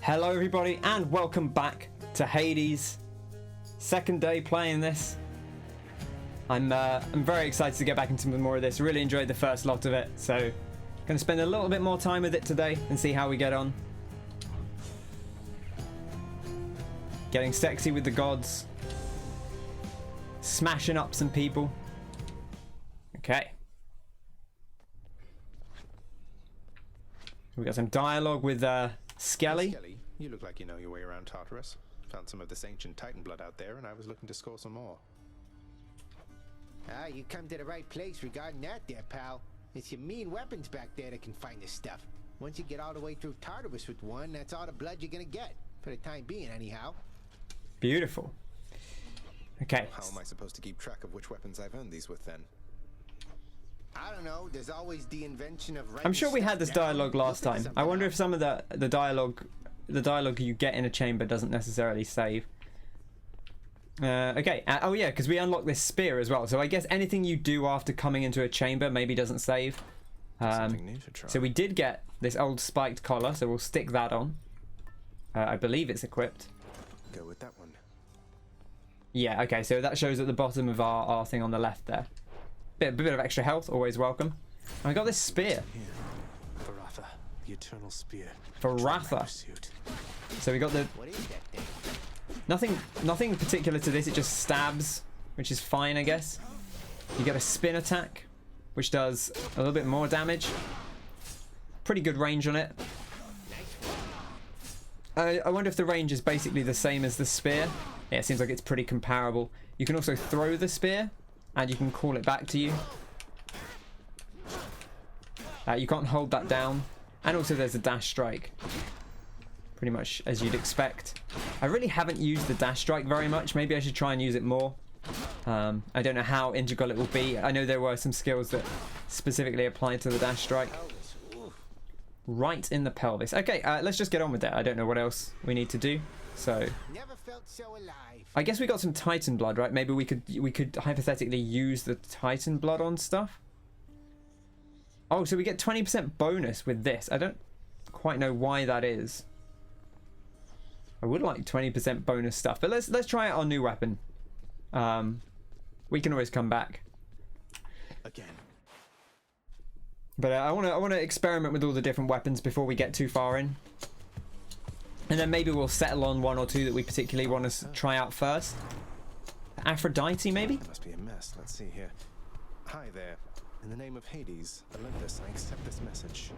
Hello everybody and welcome back to Hades. Second day playing this. I'm very excited to get back into more of this. Really enjoyed the first lot of it, so gonna spend a little bit more time with it today and see how we get on. Getting sexy with the gods. Smashing up some people. Okay. We got some dialogue with Skelly. Skelly, you look like you know your way around Tartarus. Found some of this ancient Titan blood out there, and I was looking to score some more. Ah, you come to the right place regarding that there, pal. It's your mean weapons back there that can find this stuff. Once you get all the way through Tartarus with one, that's all the blood you're gonna get. For the time being, anyhow. Beautiful. Okay. How am I supposed to keep track of which weapons I've earned these with, then? I don't know, there's always the invention of... I'm sure we had this dialogue last time. I wonder if some of the dialogue you get in a chamber doesn't necessarily save. Okay. Oh yeah, because we unlock this spear as well. So I guess anything you do after coming into a chamber maybe doesn't save. Something new to try. So we did get this old spiked collar, so we'll stick that on. I believe it's equipped. Go with that one. Yeah, okay, so that shows at the bottom of our thing on the left there. Bit of extra health, always welcome. And I got this spear. Varatha, the eternal spear. Varatha. So we got the... What is that thing? Nothing particular to this, it just stabs, which is fine, I guess. You get a spin attack, which does a little bit more damage. Pretty good range on it. I wonder if the range is basically the same as the spear. Yeah, it seems like it's pretty comparable. You can also throw the spear, and you can call it back to you. You can't hold that down. And also there's a dash strike. Pretty much as you'd expect. I really haven't used the dash strike very much. Maybe I should try and use it more. I don't know how integral it will be. I know there were some skills that specifically applied to the dash strike. Right in the pelvis. Okay, let's just get on with that. I don't know what else we need to do. So Never felt so alive. I guess we got some Titan blood, right? Maybe we could hypothetically use the Titan blood on stuff. Oh, so we get 20% bonus with this. I don't quite know why that is. I would like 20% bonus stuff, but let's try out our new weapon. We can always come back. Again. But I want to experiment with all the different weapons before we get too far in. And then maybe we'll settle on one or two that we particularly want to try out first. Aphrodite, maybe? That must be a mess. Let's see here. Hi there. In the name of Hades, Olympus, I accept this message.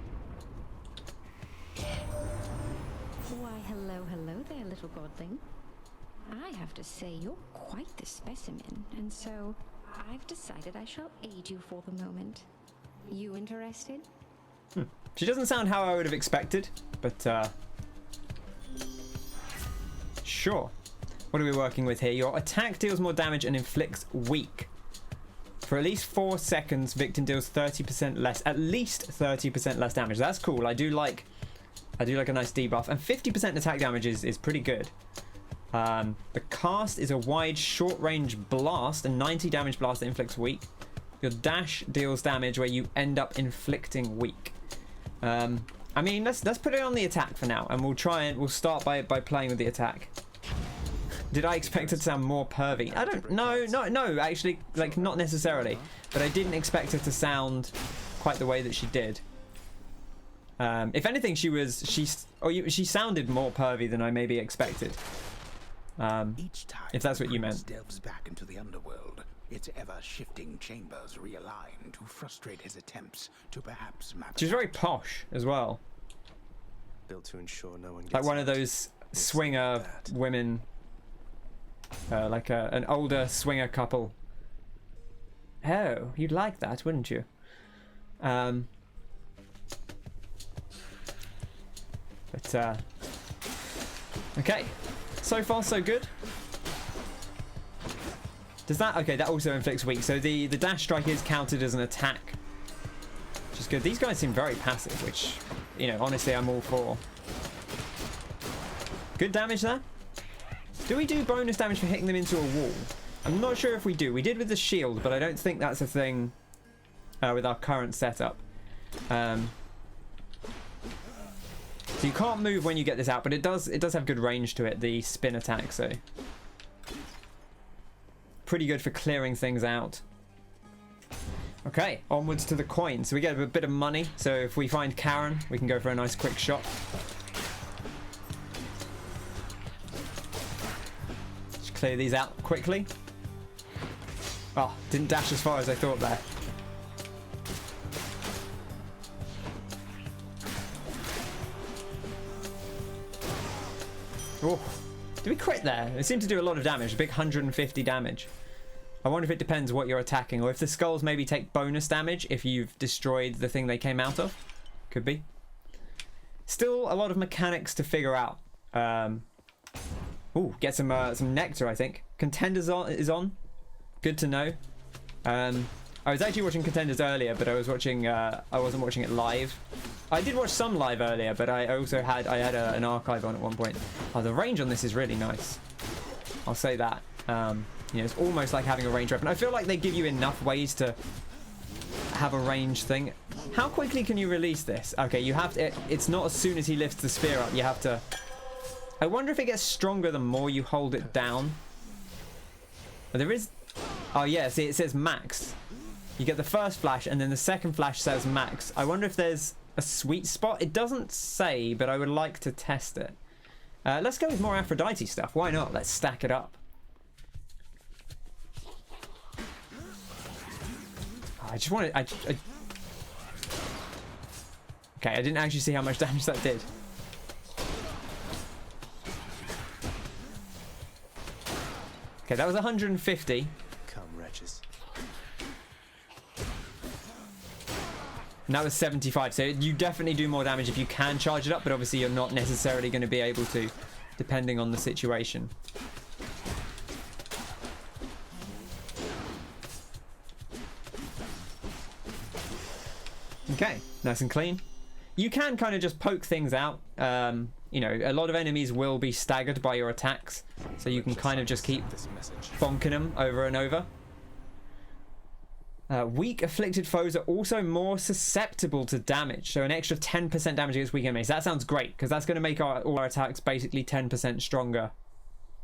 Why, hello there, little godling. I have to say, you're quite the specimen, and so I've decided I shall aid you for the moment. You interested? She doesn't sound how I would have expected, but sure. What are we working with here? Your attack deals more damage and inflicts weak. For at least 4 seconds, victim deals 30% less, at least 30% less damage. That's cool. I do like a nice debuff, and 50% attack damage is pretty good. The cast is a wide, short-range blast, a 90 damage blast that inflicts weak. Your dash deals damage where you end up inflicting weak. I mean, let's put it on the attack for now, and we'll start by playing with the attack. Did I expect it to sound more pervy? I don't. No. Actually, like not necessarily. But I didn't expect her to sound quite the way that she did. If anything, she sounded more pervy than I maybe expected. Each time if that's what you meant. delves back into the underworld, its ever-shifting chambers realign to frustrate his attempts to perhaps map. She's very posh as well. Built to ensure no one gets Like one of out. those swinger women. Like an older swinger couple. Oh, you'd like that, wouldn't you? Okay. So far, so good. Does that... Okay, that also inflicts weak. So the dash strike is counted as an attack. Which is good. These guys seem very passive, which, you know, honestly, I'm all for. Good damage there. Do we do bonus damage for hitting them into a wall? I'm not sure if we do. We did with the shield, but I don't think that's a thing with our current setup. So you can't move when you get this out, but it does have good range to it, the spin attack, so pretty good for clearing things out. Okay, onwards to the coin. So we get a bit of money. So if we find Karen, we can go for a nice quick shot. Just clear these out quickly. Oh, didn't dash as far as I thought there. Oh, did we crit there? It seemed to do a lot of damage, a big 150 damage. I wonder if it depends what you're attacking, or if the skulls maybe take bonus damage if you've destroyed the thing they came out of. Could be. Still a lot of mechanics to figure out. Ooh, get some nectar, I think. Contenders is on. Good to know. I was actually watching Contenders earlier, but I wasn't watching it live. I did watch some live earlier, but I also had an archive on at one point. Oh, the range on this is really nice. I'll say that. You know, it's almost like having a range weapon. I feel like they give you enough ways to have a range thing. How quickly can you release this? Okay, you have to. It's not as soon as he lifts the spear up. You have to. I wonder if it gets stronger the more you hold it down. There is. Oh yeah, see, it says max. You get the first flash, and then the second flash says max. I wonder if there's a sweet spot. It doesn't say, but I would like to test it. Let's go with more Aphrodite stuff. Why not? Let's stack it up. I just wanted. Okay, I didn't actually see how much damage that did. Okay, that was 150. Come, wretches. And that was 75. So you definitely do more damage if you can charge it up, but obviously you're not necessarily going to be able to, depending on the situation. Okay, nice and clean. You can kind of just poke things out. You know, a lot of enemies will be staggered by your attacks, so you can kind of just keep bonking them over and over. Weak afflicted foes are also more susceptible to damage, so an extra 10% damage against weak enemies. That sounds great, because that's going to make all our attacks basically 10% stronger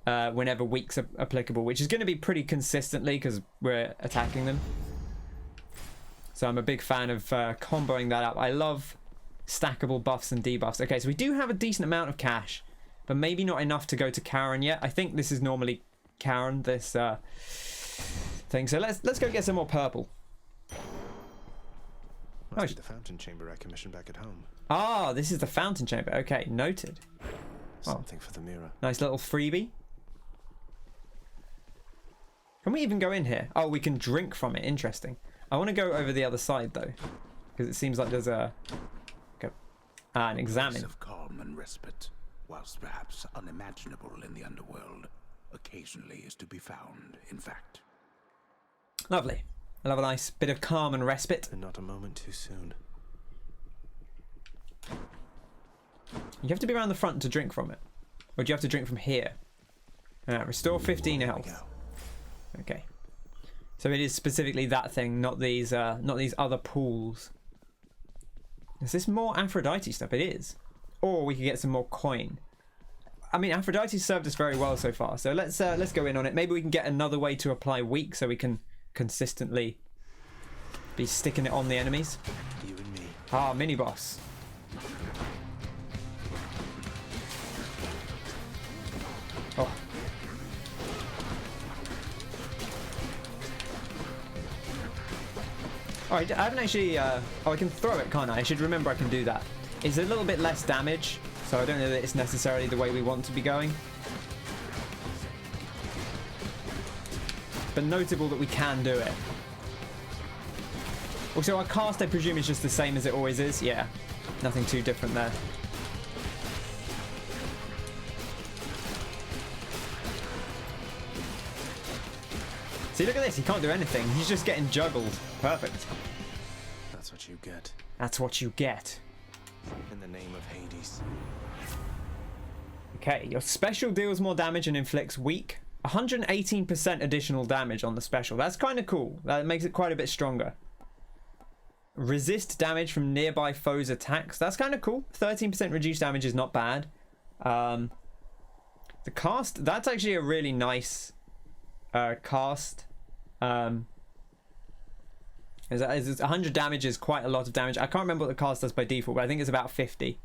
whenever weak's applicable, which is going to be pretty consistently because we're attacking them. So I'm a big fan of comboing that up. I love stackable buffs and debuffs. Okay, so we do have a decent amount of cash, but maybe not enough to go to Karen yet. I think this is normally Karen, this thing. So let's go get some more purple. Must be the fountain chamber I commissioned back at home. Ah, this is the fountain chamber. Okay, noted. Something for the mirror. Nice little freebie. Can we even go in here? Oh, we can drink from it. Interesting. I want to go over the other side though, because it seems like there's an examine. Of calm and respite, whilst perhaps unimaginable in the underworld, occasionally is to be found, in fact. Lovely. I love a nice bit of calm and respite. And not a moment too soon. You have to be around the front to drink from it. Or do you have to drink from here? Restore 15 health. Okay. So it is specifically that thing, not these other pools. Is this more Aphrodite stuff? It is. Or we could get some more coin. I mean, Aphrodite served us very well so far. So let's go in on it. Maybe we can get another way to apply weak so we can consistently be sticking it on the enemies. You and me. Ah, mini boss. Oh. Oh, I haven't actually. Oh, I can throw it, can't I? I should remember I can do that. It's a little bit less damage, so I don't know that it's necessarily the way we want to be going. But notable that we can do it. Also, our cast, I presume, is just the same as it always is. Yeah, nothing too different there. See, look at this. He can't do anything. He's just getting juggled. Perfect. That's what you get. That's what you get. In the name of Hades. Okay, your special deals more damage and inflicts weak. 118% additional damage on the special. That's kind of cool. That makes it quite a bit stronger. resist damage from nearby foes' attacks. That's kind of cool. 13% reduced damage is not bad. The cast, that's actually a really nice cast. 100 damage is quite a lot of damage. I can't remember what the cast does by default, but I think it's about 50.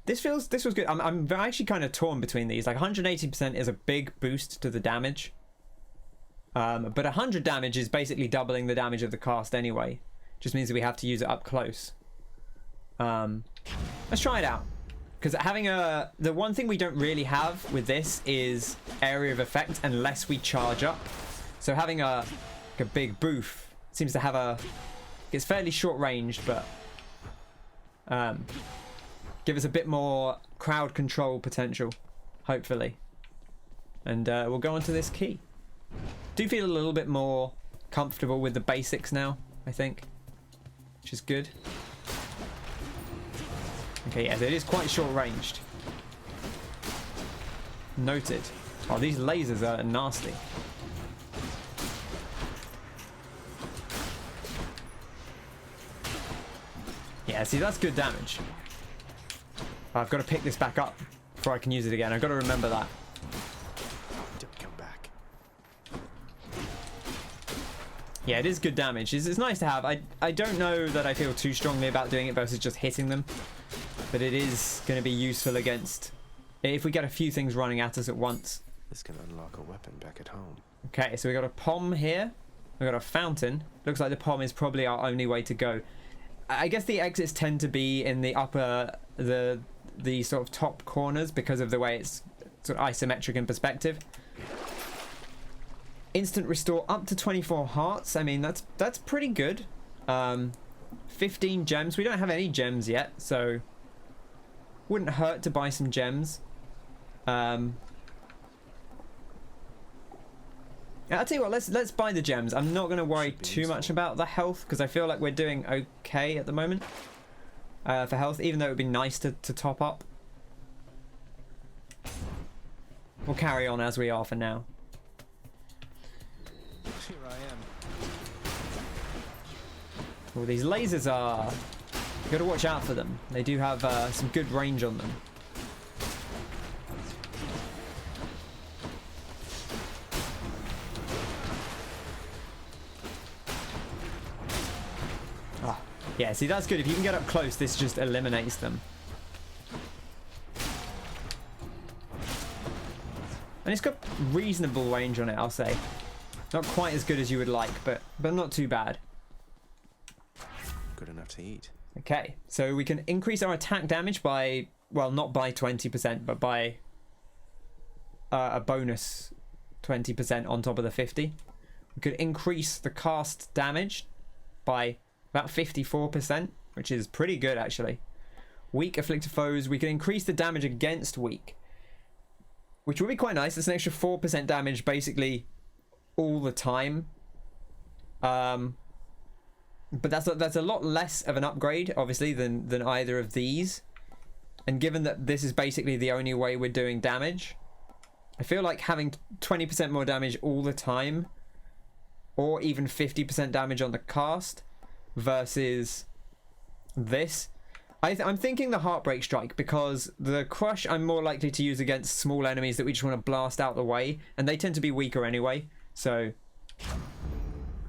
This was good. I'm actually kind of torn between these. Like 180% is a big boost to the damage. But 100 damage is basically doubling the damage of the cast anyway. Just means that we have to use it up close. Let's try it out. Because having the one thing we don't really have with this is area of effect unless we charge up. So having a big boof seems to have it's fairly short ranged, but give us a bit more crowd control potential, hopefully. And we'll go on to this key. Do feel a little bit more comfortable with the basics now, I think, which is good. Okay, yes, it is quite short ranged. Noted. Oh, these lasers are nasty. Yeah, see, that's good damage. I've got to pick this back up before I can use it again. I've got to remember that. Don't come back. Yeah, it is good damage. It's nice to have. I don't know that I feel too strongly about doing it versus just hitting them. But it is going to be useful against... if we get a few things running at us at once. This can unlock a weapon back at home. Okay, so we got a pom here. We got a fountain. Looks like the pom is probably our only way to go. I guess the exits tend to be in the upper... the sort of top corners because of the way it's sort of isometric in perspective. Instant restore up to 24 hearts. I mean, that's pretty good. 15 gems. We don't have any gems yet, so wouldn't hurt to buy some gems. I'll tell you what, let's buy the gems. I'm not going to worry too much about the health because I feel like we're doing okay at the moment for health, even though it would be nice to top up. We'll carry on as we are for now. Here I am. Well, these lasers are... you've got to watch out for them. They do have some good range on them. Ah, yeah, see, that's good. If you can get up close, this just eliminates them. And it's got reasonable range on it, I'll say. Not quite as good as you would like, but not too bad. Good enough to eat. Okay, so we can increase our attack damage by, well, not by 20%, but by a bonus 20% on top of the 50. We could increase the cast damage by about 54%, which is pretty good, actually. Weak afflicted foes, we can increase the damage against weak, which would be quite nice. It's an extra 4% damage, basically, all the time. But that's a lot less of an upgrade, obviously, than either of these. And given that this is basically the only way we're doing damage, I feel like having 20% more damage all the time, or even 50% damage on the cast, versus this. I'm thinking the Heartbreak Strike, because the Crush I'm more likely to use against small enemies that we just want to blast out the way, and they tend to be weaker anyway, so...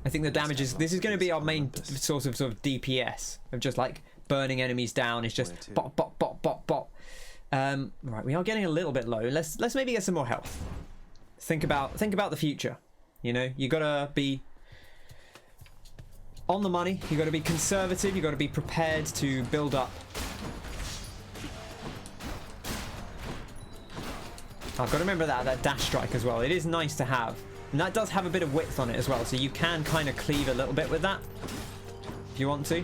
I think the damage is... this is going to be our main source of DPS, of just like burning enemies down. It's just bop, bop, bop, bop, bop. Right, we are getting a little bit low. Let's maybe get some more health. Think about the future. You know, you gotta be on the money. You gotta be conservative. You gotta be prepared to build up. I've got to remember that dash strike as well. It is nice to have. And that does have a bit of width on it as well, so you can kind of cleave a little bit with that if you want to.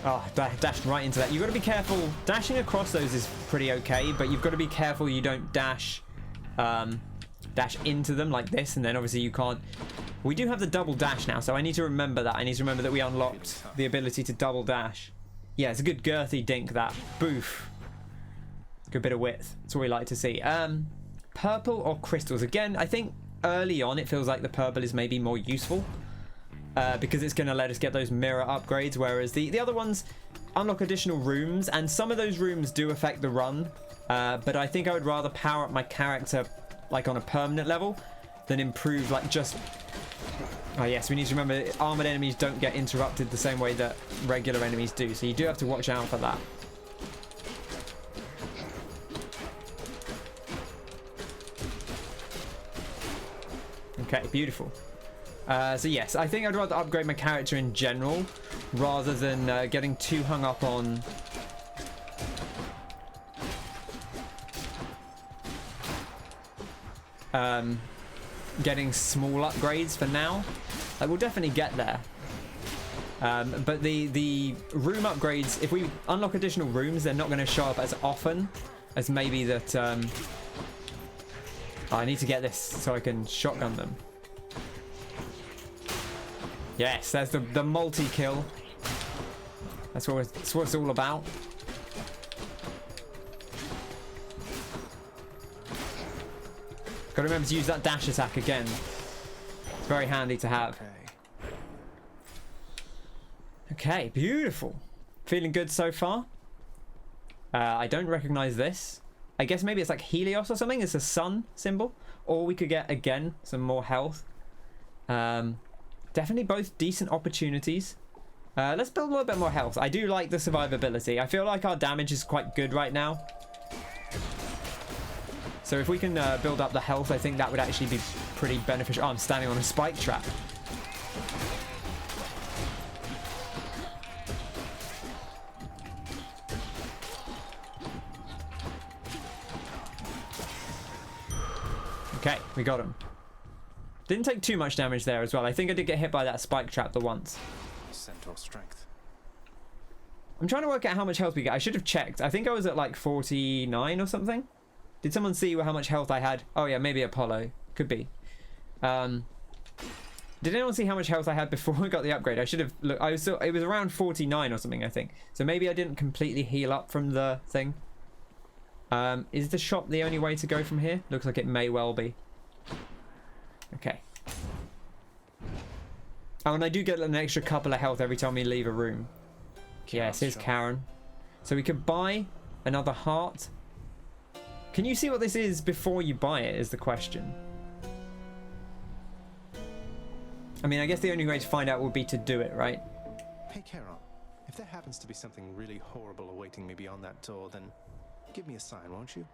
Oh, dashed right into that. You've got to be careful. Dashing across those is pretty okay, but you've got to be careful you don't dash into them like this, and then obviously you can't. We do have the double dash now, so I need to remember that. I need to remember that we unlocked the ability to double dash. Yeah, it's a good girthy dink, that. Boof. Good bit of width. That's what we like to see. Purple or crystals? Again, I think early on it feels like the purple is maybe more useful. Because it's going to let us get those mirror upgrades, whereas the other ones unlock additional rooms, and some of those rooms do affect the run. But I think I would rather power up my character like on a permanent level than improve like just... Oh yes, we need to remember armored enemies don't get interrupted the same way that regular enemies do, so you do have to watch out for that. Okay, beautiful. So yes, I think I'd rather upgrade my character in general rather than getting too hung up on getting small upgrades for now. Like, we'll definitely get there. But the room upgrades, if we unlock additional rooms, they're not going to show up as often as maybe that... Oh, I need to get this so I can shotgun them. Yes, there's the multi-kill. That's what it's all about. Got to remember to use that dash attack again. It's very handy to have. Okay, beautiful. Feeling good so far. I don't recognize this. I guess maybe it's like Helios or something. It's a sun symbol. Or we could get, again, some more health. Definitely both decent opportunities. Let's build a little bit more health. I do like the survivability. I feel like our damage is quite good right now. So if we can build up the health, I think that would actually be pretty beneficial. Oh, I'm standing on a spike trap. Okay, we got him. Didn't take too much damage there as well. I think I did get hit by that spike trap the once. Centaur strength. I'm trying to work out how much health we get. I should have checked. I think I was at like 49 or something. Did someone see how much health I had? Oh yeah, maybe Apollo. Could be. Did anyone see how much health I had before I got the upgrade? I should have looked. It was around 49 or something, I think. So maybe I didn't completely heal up from the thing. Is the shop the only way to go from here? Looks like it may well be. Okay. Oh, and I do get an extra couple of health every time we leave a room. Yes, here's Karen. So we could buy another heart. Can you see what this is before you buy it is the question. I mean, I guess the only way to find out would be to do it, right? Hey, Carol. If there happens to be something really horrible awaiting me beyond that door, then give me a sign, won't you?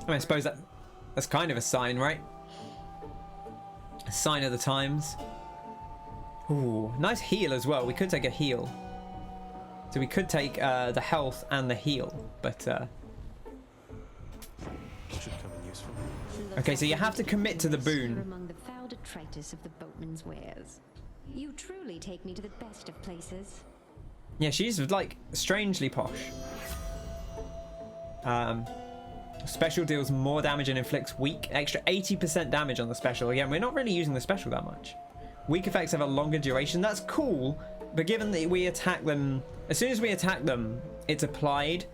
I suppose that's kind of a sign, right? A sign of the times. Ooh, nice heal as well. We could take a heal. So we could take the health and the heal, but... Should come in useful. Okay, so you have to commit to the boon. Among the foul detritus of the boatman's wares. You truly take me to the best of places. Yeah, she's like strangely posh. Special deals more damage and inflicts weak. Extra 80% damage on the special. Again, we're not really using the special that much. Weak effects have a longer duration. That's cool, but given that we attack them, as soon as we attack them, it's applied,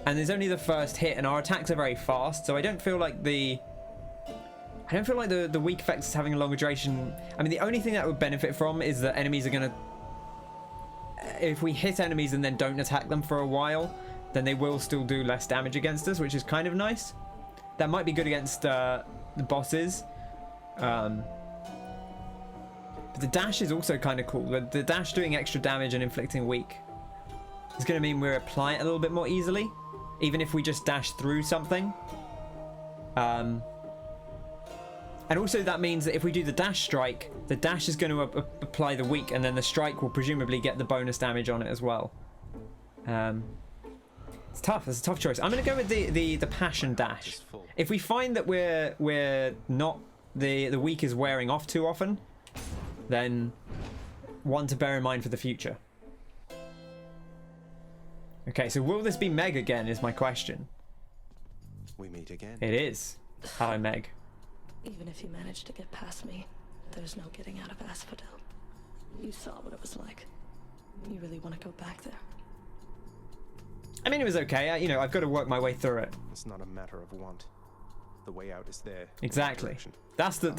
and there's only the first hit, and our attacks are very fast. So I don't feel like the weak effects is having a longer duration. I mean, the only thing that would benefit from is that enemies are gonna, if we hit enemies and then don't attack them for a while, then they will still do less damage against us, which is kind of nice. That might be good against the bosses. But the dash is also kind of cool. The dash doing extra damage and inflicting weak is going to mean we're applying it a little bit more easily, even if we just dash through something. And also that means that if we do the dash strike, the dash is going to apply the weak, and then the strike will presumably get the bonus damage on it as well. It's tough. It's a tough choice. I'm going to go with the passion dash. If we find that we're not the weak is wearing off too often, then one to bear in mind for the future. Okay, so will this be Meg again is my question. We meet again. It is. Hello, Meg. Even if you managed to get past me, there's no getting out of Asphodel. You saw what it was like. You really want to go back there? I mean, it was okay. You know, I've got to work my way through it. It's not a matter of want. The way out is there. Exactly. That's the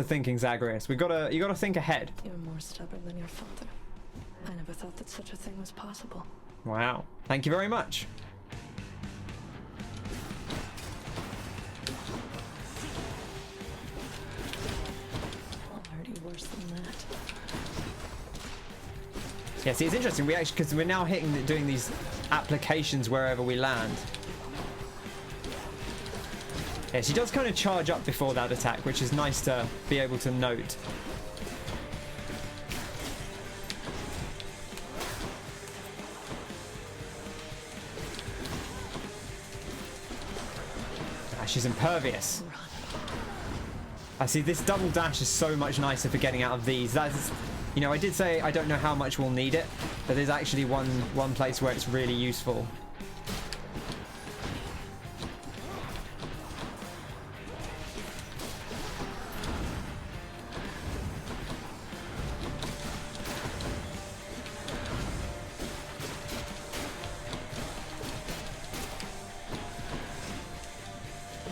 thinking, Zagreus. You gotta think ahead. You're more stubborn than your father. I never thought that such a thing was possible. Wow. Thank you very much. Already worse than that. Yeah, see, it's interesting. We actually, because we're now doing these applications wherever we land. Yeah, she does kind of charge up before that attack, which is nice to be able to note. She's impervious. I see, this double dash is so much nicer for getting out of these. That's, you know, I did say I don't know how much we'll need it, but there's actually one place where it's really useful.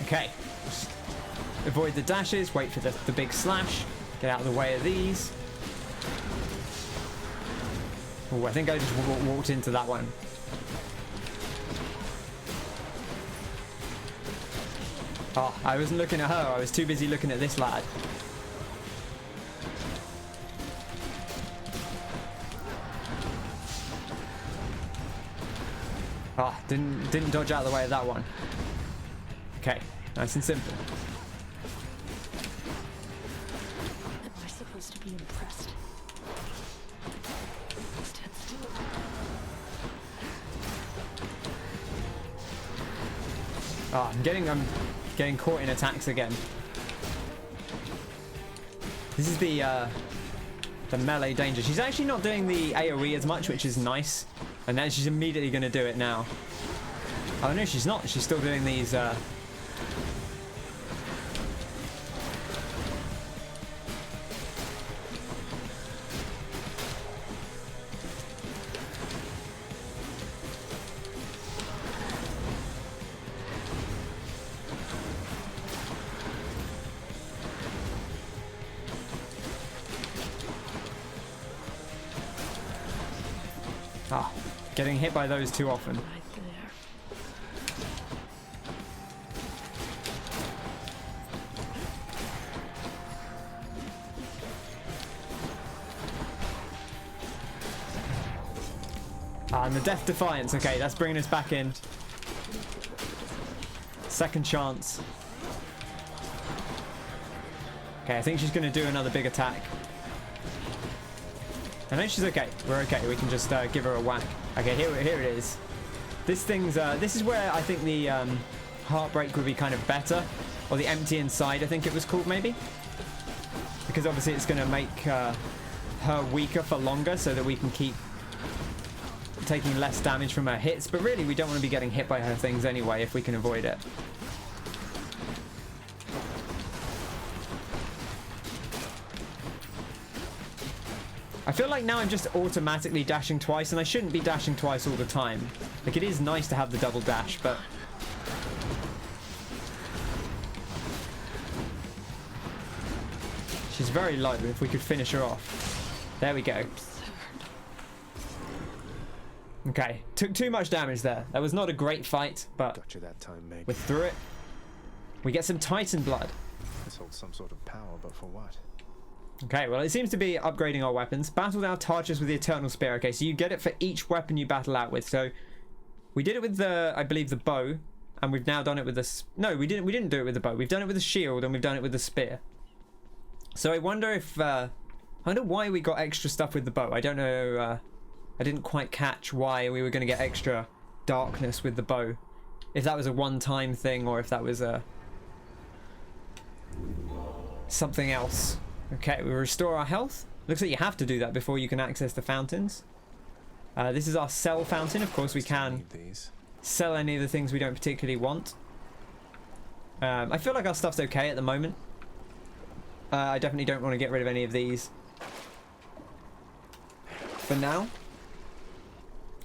Okay, just avoid the dashes, wait for the big slash, get out of the way of these. Oh, I think I just walked into that one. Oh, I wasn't looking at her, I was too busy looking at this lad. Oh, didn't dodge out of the way of that one. Okay, nice and simple. Am I supposed to be impressed? Stand still. Oh, I'm getting caught in attacks again. This is the melee danger. She's actually not doing the AoE as much, which is nice. And then she's immediately going to do it now. Oh no, she's not. She's still doing these. Getting hit by those too often. Right there. And the Death Defiance. Okay, that's bringing us back in. Second chance. Okay, I think she's going to do another big attack. I know she's okay. We're okay. We can just give her a whack. Okay, here it is. This is where I think the Heartbreak would be kind of better, or the Empty Inside, I think it was called maybe, because obviously it's going to make her weaker for longer, so that we can keep taking less damage from her hits. But really, we don't want to be getting hit by her things anyway if we can avoid it. I feel like now I'm just automatically dashing twice, and I shouldn't be dashing twice all the time. Like, it is nice to have the double dash, but... she's very low, if we could finish her off. There we go. Okay, took too much damage there. That was not a great fight, but Got you that time, Meg. we're through it. We get some Titan blood. This holds some sort of power, but for what? Okay, well, it seems to be upgrading our weapons. Battle out Tartarus with the Eternal Spear. Okay, so you get it for each weapon you battle out with. So we did it with the, I believe, the bow, and we've now done it with the... No, we didn't do it with the bow. We've done it with the shield, and we've done it with the spear. So I wonder if... I wonder why we got extra stuff with the bow. I don't know... I didn't quite catch why we were going to get extra darkness with the bow. If that was a one-time thing, or if that was a... something else. Okay, we restore our health. Looks like you have to do that before you can access the fountains. This is our sell fountain. Of course, we can sell any of the things we don't particularly want. I feel like our stuff's okay at the moment. I definitely don't want to get rid of any of these for now.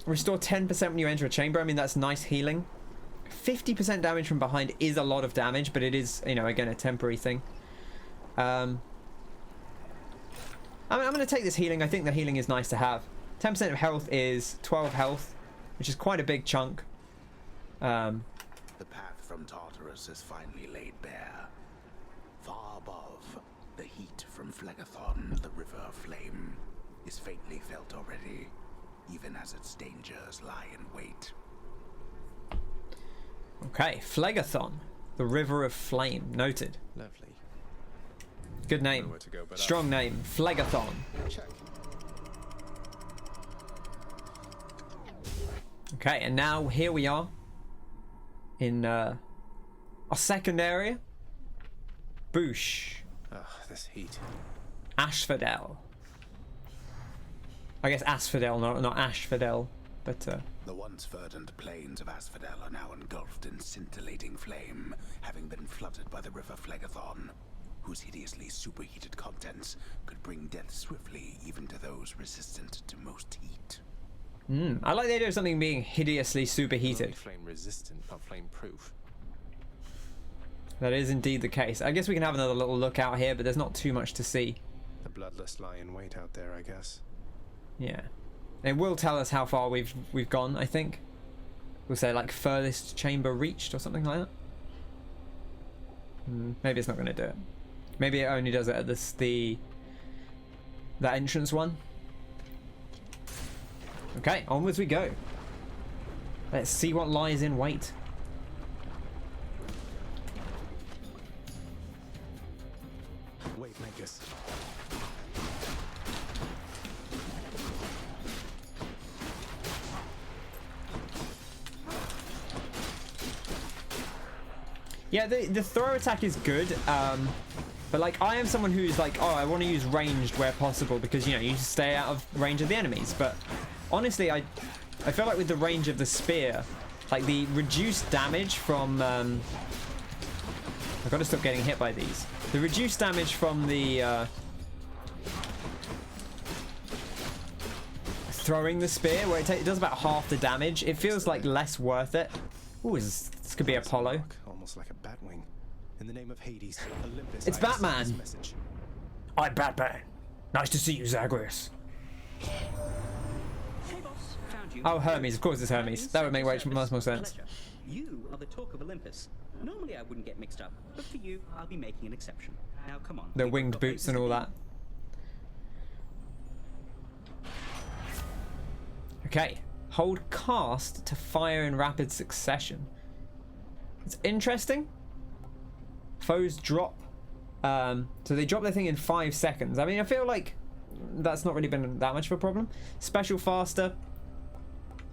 Restore 10% when you enter a chamber. I mean, that's nice healing. 50% damage from behind is a lot of damage, but it is, you know, again, a temporary thing. I'm going to take this healing. I think the healing is nice to have. 10% of health is 12 health, which is quite a big chunk. The path from Tartarus is finally laid bare. Far above, the heat from Phlegathon, the river of flame, is faintly felt already, even as its dangers lie in wait. Okay, Phlegathon, the river of flame. Noted. Lovely. Good name. Nowhere to go but up. Strong name. Phlegathon. Check. Okay, and now here we are in our second area. Boosh. Ugh, this heat. Asphodel. I guess Asphodel, not Ashfodel, but The once verdant plains of Asphodel are now engulfed in scintillating flame, having been flooded by the river Phlegathon, whose hideously superheated contents could bring death swiftly even to those resistant to most heat. I like the idea of something being hideously Only superheated. flame resistant, not flame proof. That is indeed the case. I guess we can have another little look out here, but there's not too much to see. The bloodless lie in wait out there, I guess. Yeah. It will tell us how far we've gone, I think. We'll say like furthest chamber reached or something like that. Maybe it's not going to do it. Maybe it only does it at the entrance one. Okay, onwards we go. Let's see what lies in wait. Wait, Magus. Yeah, the throw attack is good, but like I am someone who's like, oh, I want to use ranged where possible because, you know, you just stay out of range of the enemies. But honestly, I feel like with the range of the spear, like the reduced damage from I've got to stop getting hit by these. The reduced damage from the throwing the spear, where it does about half the damage, it feels like less worth it. Ooh, this could be Apollo. Almost like a bat wing. In the name of Hades, Olympus. It's I send Batman. this message. I'm Batman. Nice to see you, Zagreus. Hey boss, found you. Oh, Hermes. Of course it's Hermes. That would make much more sense. Pleasure. You are the talk of Olympus. Normally I wouldn't get mixed up, but for you, I'll be making an exception. Now come on. The we've winged got boots and all that. Okay. Hold cast to fire in rapid succession. It's interesting. Foes drop. So they drop their thing in 5 seconds. I mean, I feel like that's not really been that much of a problem. Special faster.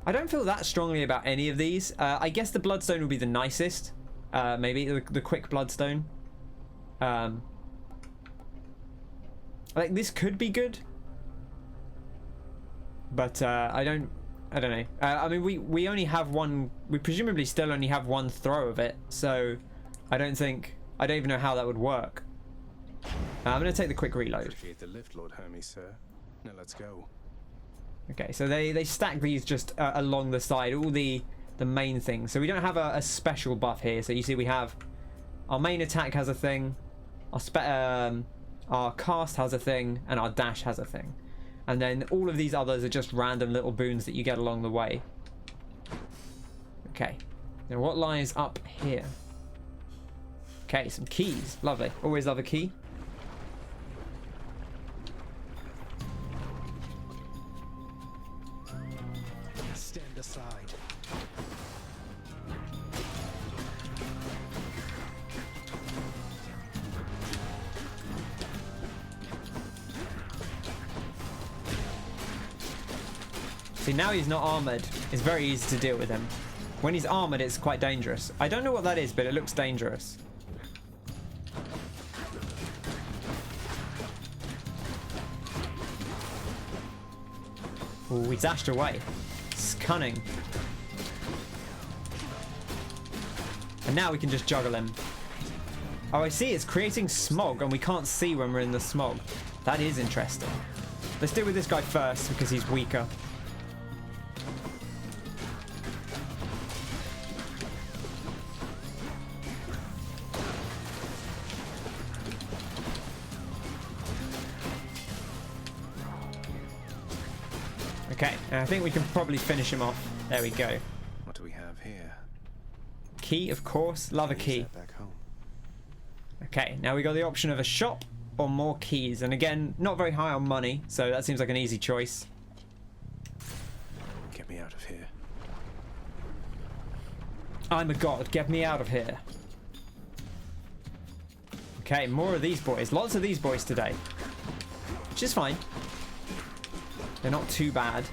I don't feel that strongly about any of these. I guess the Bloodstone would be the nicest. Maybe the quick Bloodstone. Like this could be good, but I don't know. I mean, we only have one. We presumably still only have one throw of it, so I don't even know how that would work. I'm gonna take the quick reload. Appreciate the lift, Lord Hermes, sir. Now let's go. Okay, so they stack these just along the side, all the main things. So we don't have a special buff here. So you see, we have our main attack has a thing, our cast has a thing, and our dash has a thing. And then all of these others are just random little boons that you get along the way. Okay. Now what lies up here? Okay, some keys. Lovely. Always love a key. Stand aside. See, now he's not armored. It's very easy to deal with him. When he's armored, it's quite dangerous. I don't know what that is, but it looks dangerous. Ooh, he dashed away. It's cunning. And now we can just juggle him. Oh, I see. It's creating smog, and we can't see when we're in the smog. That is interesting. Let's deal with this guy first, because he's weaker. Okay, and I think we can probably finish him off. There we go. What do we have here? Key, of course. Love a key. Back home. Okay, now we got the option of a shop or more keys. And again, not very high on money, so that seems like an easy choice. Get me out of here. I'm a god, get me out of here. Okay, more of these boys. Lots of these boys today. Which is fine. They're not too bad.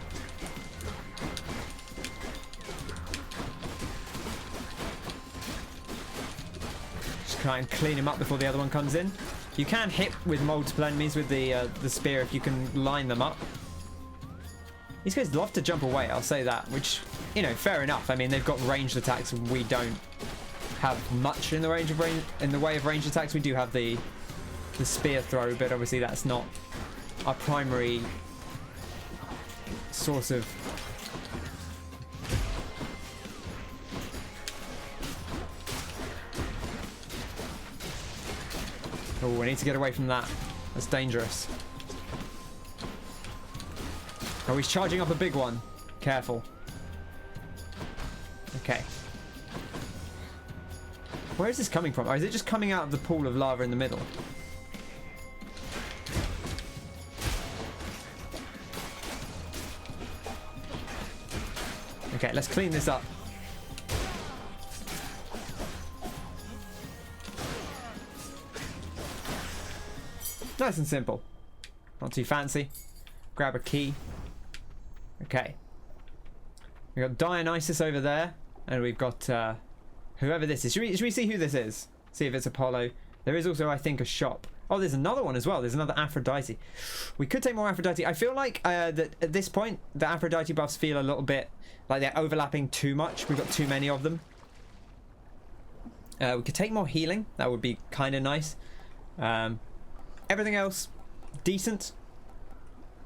Just try and clean him up before the other one comes in. You can hit with multiple enemies with the spear if you can line them up. These guys love to jump away, I'll say that, which, you know, fair enough. I mean, they've got ranged attacks and we don't have much in the way of ranged attacks. We do have the spear throw, but obviously that's not our primary source of oh, we need to get away from that. That's dangerous. Oh, he's charging up a big one. Careful. Okay. Where is this coming from? Or is it just coming out of the pool of lava in the middle? Okay, let's clean this up. Nice and simple. Not too fancy. Grab a key. Okay. We've got Dionysus over there. And we've got whoever this is. Should we see who this is? See if it's Apollo. There is also, I think, a shop. Oh, there's another one as well. There's another Aphrodite. We could take more Aphrodite. I feel like that at this point, the Aphrodite buffs feel a little bit like they're overlapping too much. We've got too many of them. We could take more healing. That would be kind of nice. Everything else, decent.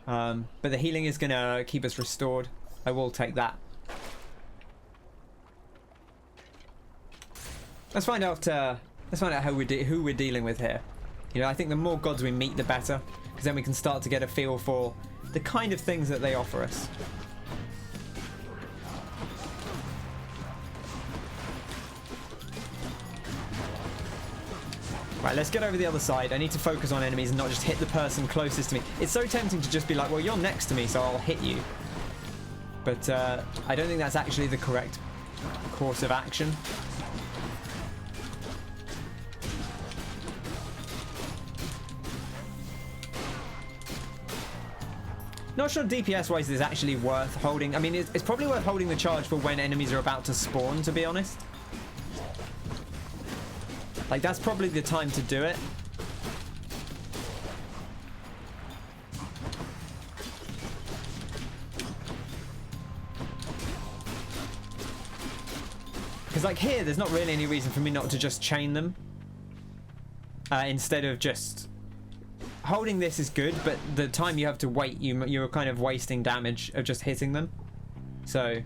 But the healing is going to keep us restored. I will take that. Let's find out who we're dealing with here. You know, I think the more gods we meet, the better, because then we can start to get a feel for the kind of things that they offer us. Right, let's get over the other side. I need to focus on enemies and not just hit the person closest to me. It's so tempting to just be like, well, you're next to me, so I'll hit you. But I don't think that's actually the correct course of action. Not sure DPS-wise is actually worth holding. I mean, it's probably worth holding the charge for when enemies are about to spawn, to be honest. Like, that's probably the time to do it. Because, like, here, there's not really any reason for me not to just chain them. Instead of just... Holding this is good, but the time you have to wait, you're kind of wasting damage of just hitting them. So...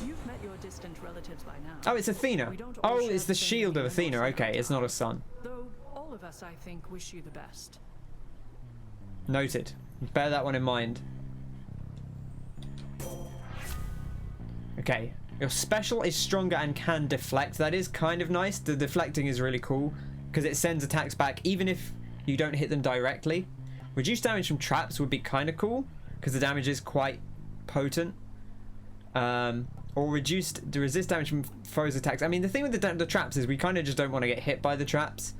You've met your distant relatives by now. Oh, it's Athena. Oh, it's the shield of Athena. Okay, it's not a sun. Though all of us, I think, wish you the best. Noted. Bear that one in mind. Okay. Your special is stronger and can deflect. That is kind of nice. The deflecting is really cool because it sends attacks back even if you don't hit them directly. Reduced damage from traps would be kind of cool because the damage is quite potent. Or reduced to resist damage from foes' attacks. I mean, the thing with the traps is we kind of just don't want to get hit by the traps.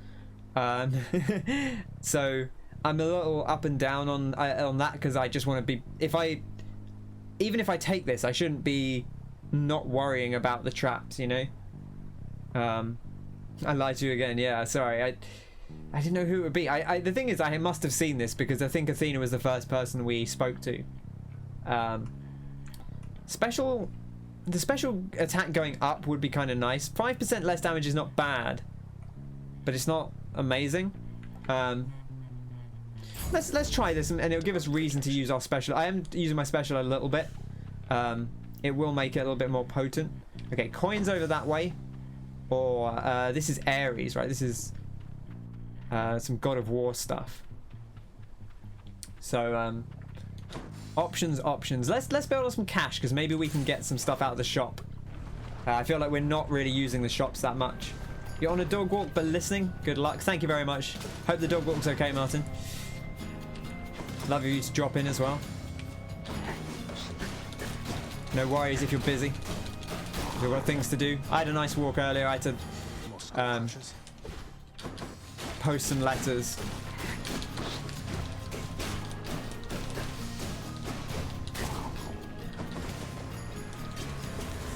So I'm a little up and down on that because I just want to be... Even if I take this, I shouldn't be not worrying about the traps, you know? I lied to you again. Yeah, sorry. I didn't know who it would be. The thing is, I must have seen this because I think Athena was the first person we spoke to. Special the special attack going up would be kind of nice. 5% less damage is not bad, but it's not amazing. Let's try this, and it'll give us reason to use our special. I am using my special a little bit. It will make it a little bit more potent. Okay, coins over that way. Or this is Ares, right? This is some God of War stuff. So options. Let's build up some cash, because maybe we can get some stuff out of the shop. I feel like we're not really using the shops that much. You're on a dog walk but listening. Good luck. Thank you very much. Hope the dog walk's okay, Martin. Love you to drop in as well. No worries if you're busy. We've got things to do. I had a nice walk earlier. I had to post some letters.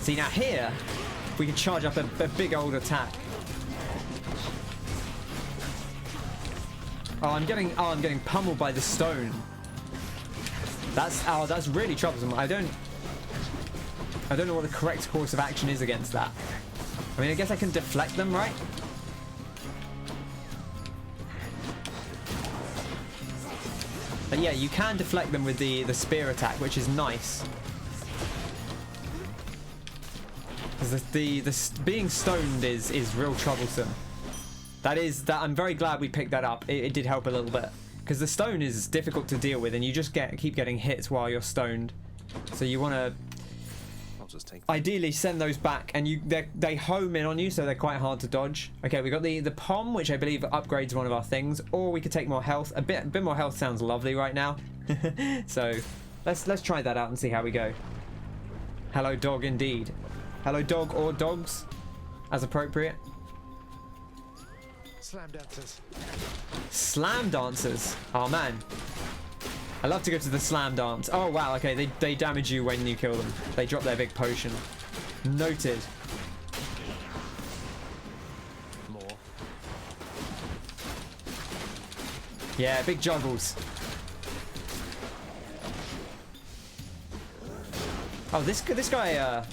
See, now here we can charge up a big old attack. Oh, I'm getting pummeled by the stone. That's really troublesome. I don't know what the correct course of action is against that. I mean, I guess I can deflect them, right? But yeah, you can deflect them with the spear attack, which is nice. Because the being stoned is real troublesome. That I'm very glad we picked that up. It did help a little bit, because the stone is difficult to deal with, and you just keep getting hit while you're stoned. So you want to ideally send those back, and they home in on you, so they're quite hard to dodge. Okay, we got the pom, which I believe upgrades one of our things, or we could take more health. A bit more health sounds lovely right now. So let's try that out and see how we go. Hello dog indeed. Hello dog or dogs, as appropriate. Slam dancers. Slam dancers. Oh man, I love to go to the slam dance. Oh wow, okay, they damage you when you kill them. They drop their big potion. Noted. More. Yeah, big juggles. Oh, this guy, I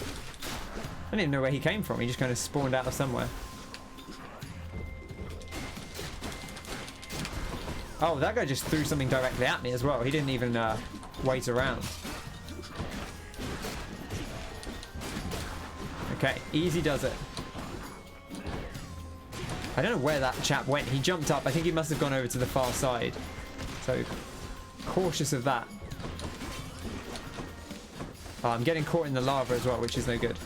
don't even know where he came from. He just kind of spawned out of somewhere. Oh, that guy just threw something directly at me as well. He didn't even wait around. Okay, easy does it. I don't know where that chap went. He jumped up. I think he must have gone over to the far side. So, cautious of that. Oh, I'm getting caught in the lava as well, which is no good.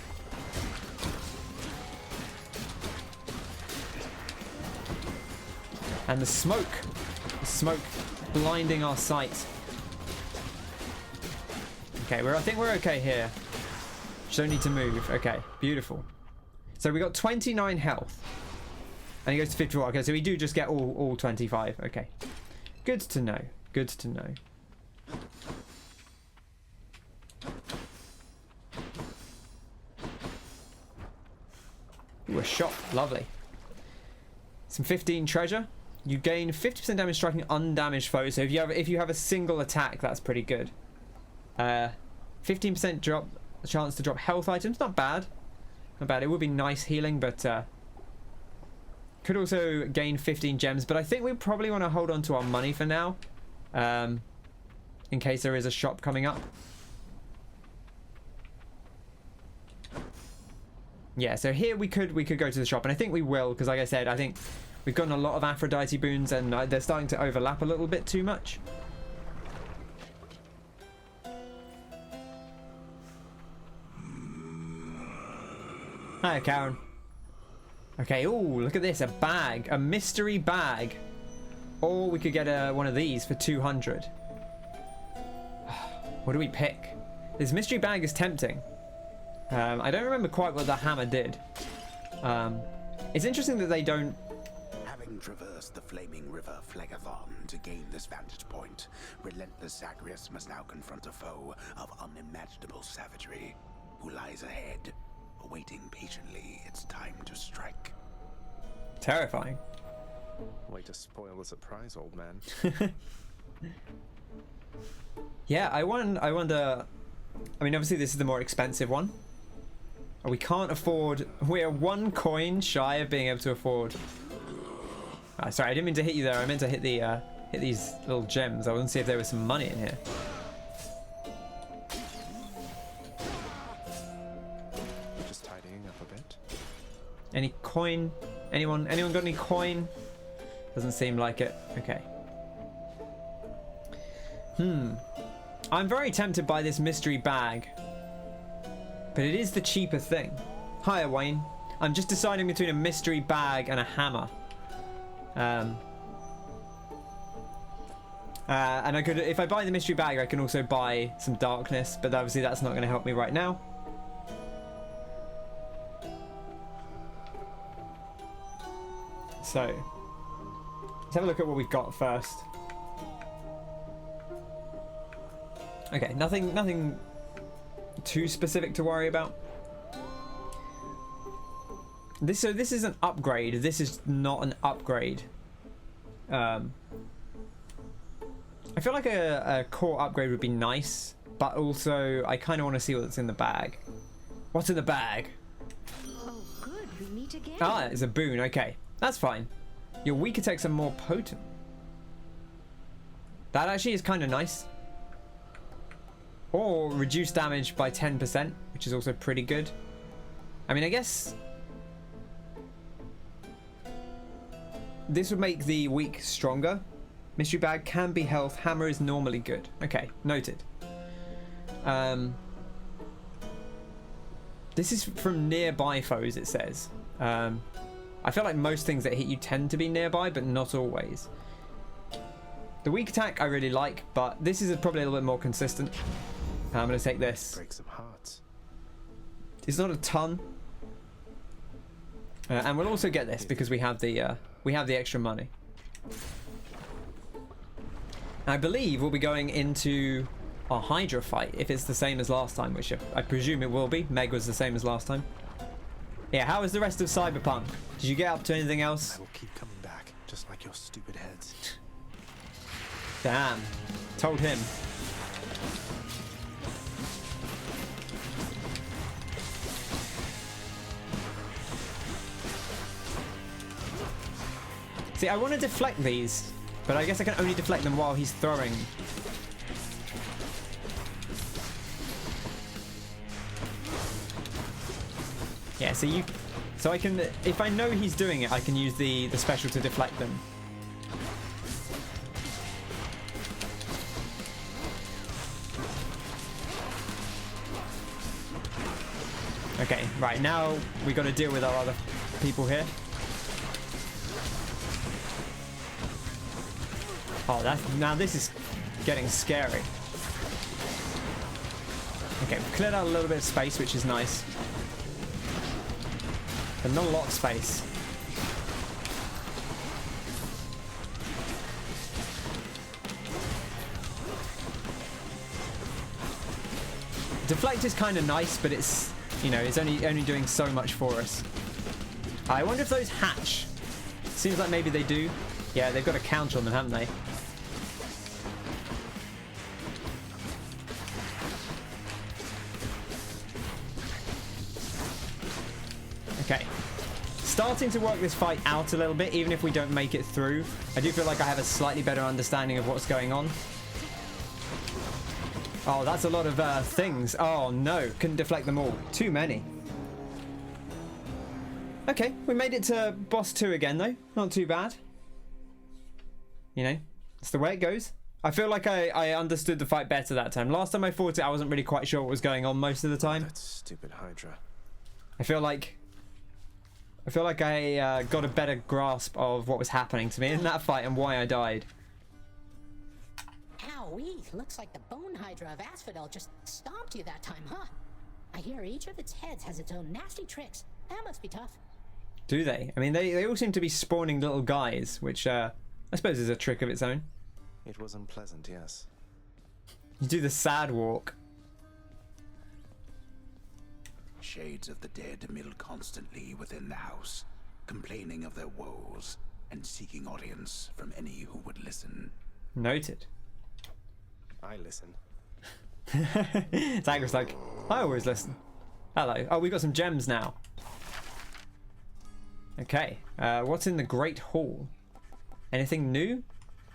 And the smoke blinding our sight. Okay, I think we're okay here. Just don't need to move. Okay, beautiful. So we got 29 health, and he goes to 54. Okay, so we do just get all 25. Okay, good to know. Good to know. Ooh, a shot. Lovely. Some 15 treasure. You gain 50% damage striking undamaged foes. So if you have a single attack, that's pretty good. 15% chance to drop health items. Not bad. Not bad. It would be nice healing, but could also gain 15 gems. But I think we probably want to hold on to our money for now, in case there is a shop coming up. Yeah. So here we could go to the shop, and I think we will, because like I said, I think we've gotten a lot of Aphrodite boons, and they're starting to overlap a little bit too much. Hi, Karen. Okay, ooh, look at this. A bag. A mystery bag. Or we could get one of these for 200. What do we pick? This mystery bag is tempting. I don't remember quite what the hammer did. It's interesting that they don't... Having traversed the flaming river Phlegathon to gain this vantage point, relentless Zagreus must now confront a foe of unimaginable savagery who lies ahead, awaiting patiently its time to strike. Terrifying. Way to spoil the surprise, old man. Yeah, I wonder... I mean, obviously this is the more expensive one. We can't afford... We're 1 coin shy of being able to afford... sorry, I didn't mean to hit you there. I meant to hit the hit these little gems. I want to see if there was some money in here. Just tidying up a bit. Any coin? Anyone got any coin? Doesn't seem like it. Okay. I'm very tempted by this mystery bag. But it is the cheaper thing. Hiya, Wayne. I'm just deciding between a mystery bag and a hammer. And I could, if I buy the mystery bag, I can also buy some darkness, but obviously that's not going to help me right now. So, let's have a look at what we've got first. Okay, nothing too specific to worry about. So this is an upgrade. This is not an upgrade. I feel like a core upgrade would be nice, but also I kind of want to see what's in the bag. What's in the bag? Oh, good. We meet again. Ah, it's a boon. Okay, that's fine. Your weak attacks are more potent. That actually is kind of nice. Or reduce damage by 10%, which is also pretty good. I mean, I guess this would make the weak stronger. Mystery bag can be health. Hammer is normally good. Okay, noted. This is from nearby foes, it says. I feel like most things that hit you tend to be nearby, but not always. The weak attack I really like, but this is probably a little bit more consistent. I'm going to take this. Break some hearts. It's not a ton. And we'll also get this because we have the extra money. I believe we'll be going into our Hydra fight if it's the same as last time, which I presume it will be. Meg was the same as last time. Yeah, how is the rest of Cyberpunk? Did you get up to anything else? I will keep coming back, just like your stupid heads. Damn. Told him. See, I want to deflect these, but I guess I can only deflect them while he's throwing. Yeah, so I can, if I know he's doing it, I can use the special to deflect them. Okay, right, now we got to deal with our other people here. Oh, now this is getting scary. Okay, we've cleared out a little bit of space, which is nice. But not a lot of space. Deflect is kind of nice, but it's, you know, it's only doing so much for us. I wonder if those hatch. Seems like maybe they do. Yeah, they've got a counter on them, haven't they? Okay. Starting to work this fight out a little bit, even if we don't make it through. I do feel like I have a slightly better understanding of what's going on. Oh, that's a lot of things. Oh, no. Couldn't deflect them all. Too many. Okay, we made it to boss 2 again, though. Not too bad. You know, it's the way it goes. I feel like I understood the fight better that time. Last time I fought it, I wasn't really quite sure what was going on most of the time. That stupid Hydra. I feel like I got a better grasp of what was happening to me in that fight and why I died. Owie, looks like the Bone Hydra of Asphodel just stomped you that time, huh? I hear each of its heads has its own nasty tricks. That must be tough. Do they? I mean, they all seem to be spawning little guys, which I suppose is a trick of its own. It was unpleasant, yes. You do the sad walk. Shades of the dead mill constantly within the house, complaining of their woes and seeking audience from any who would listen. Noted. I listen. Zagreus like, I always listen. Hello. Oh, we've got some gems now. Okay. What's in the Great Hall? Anything new?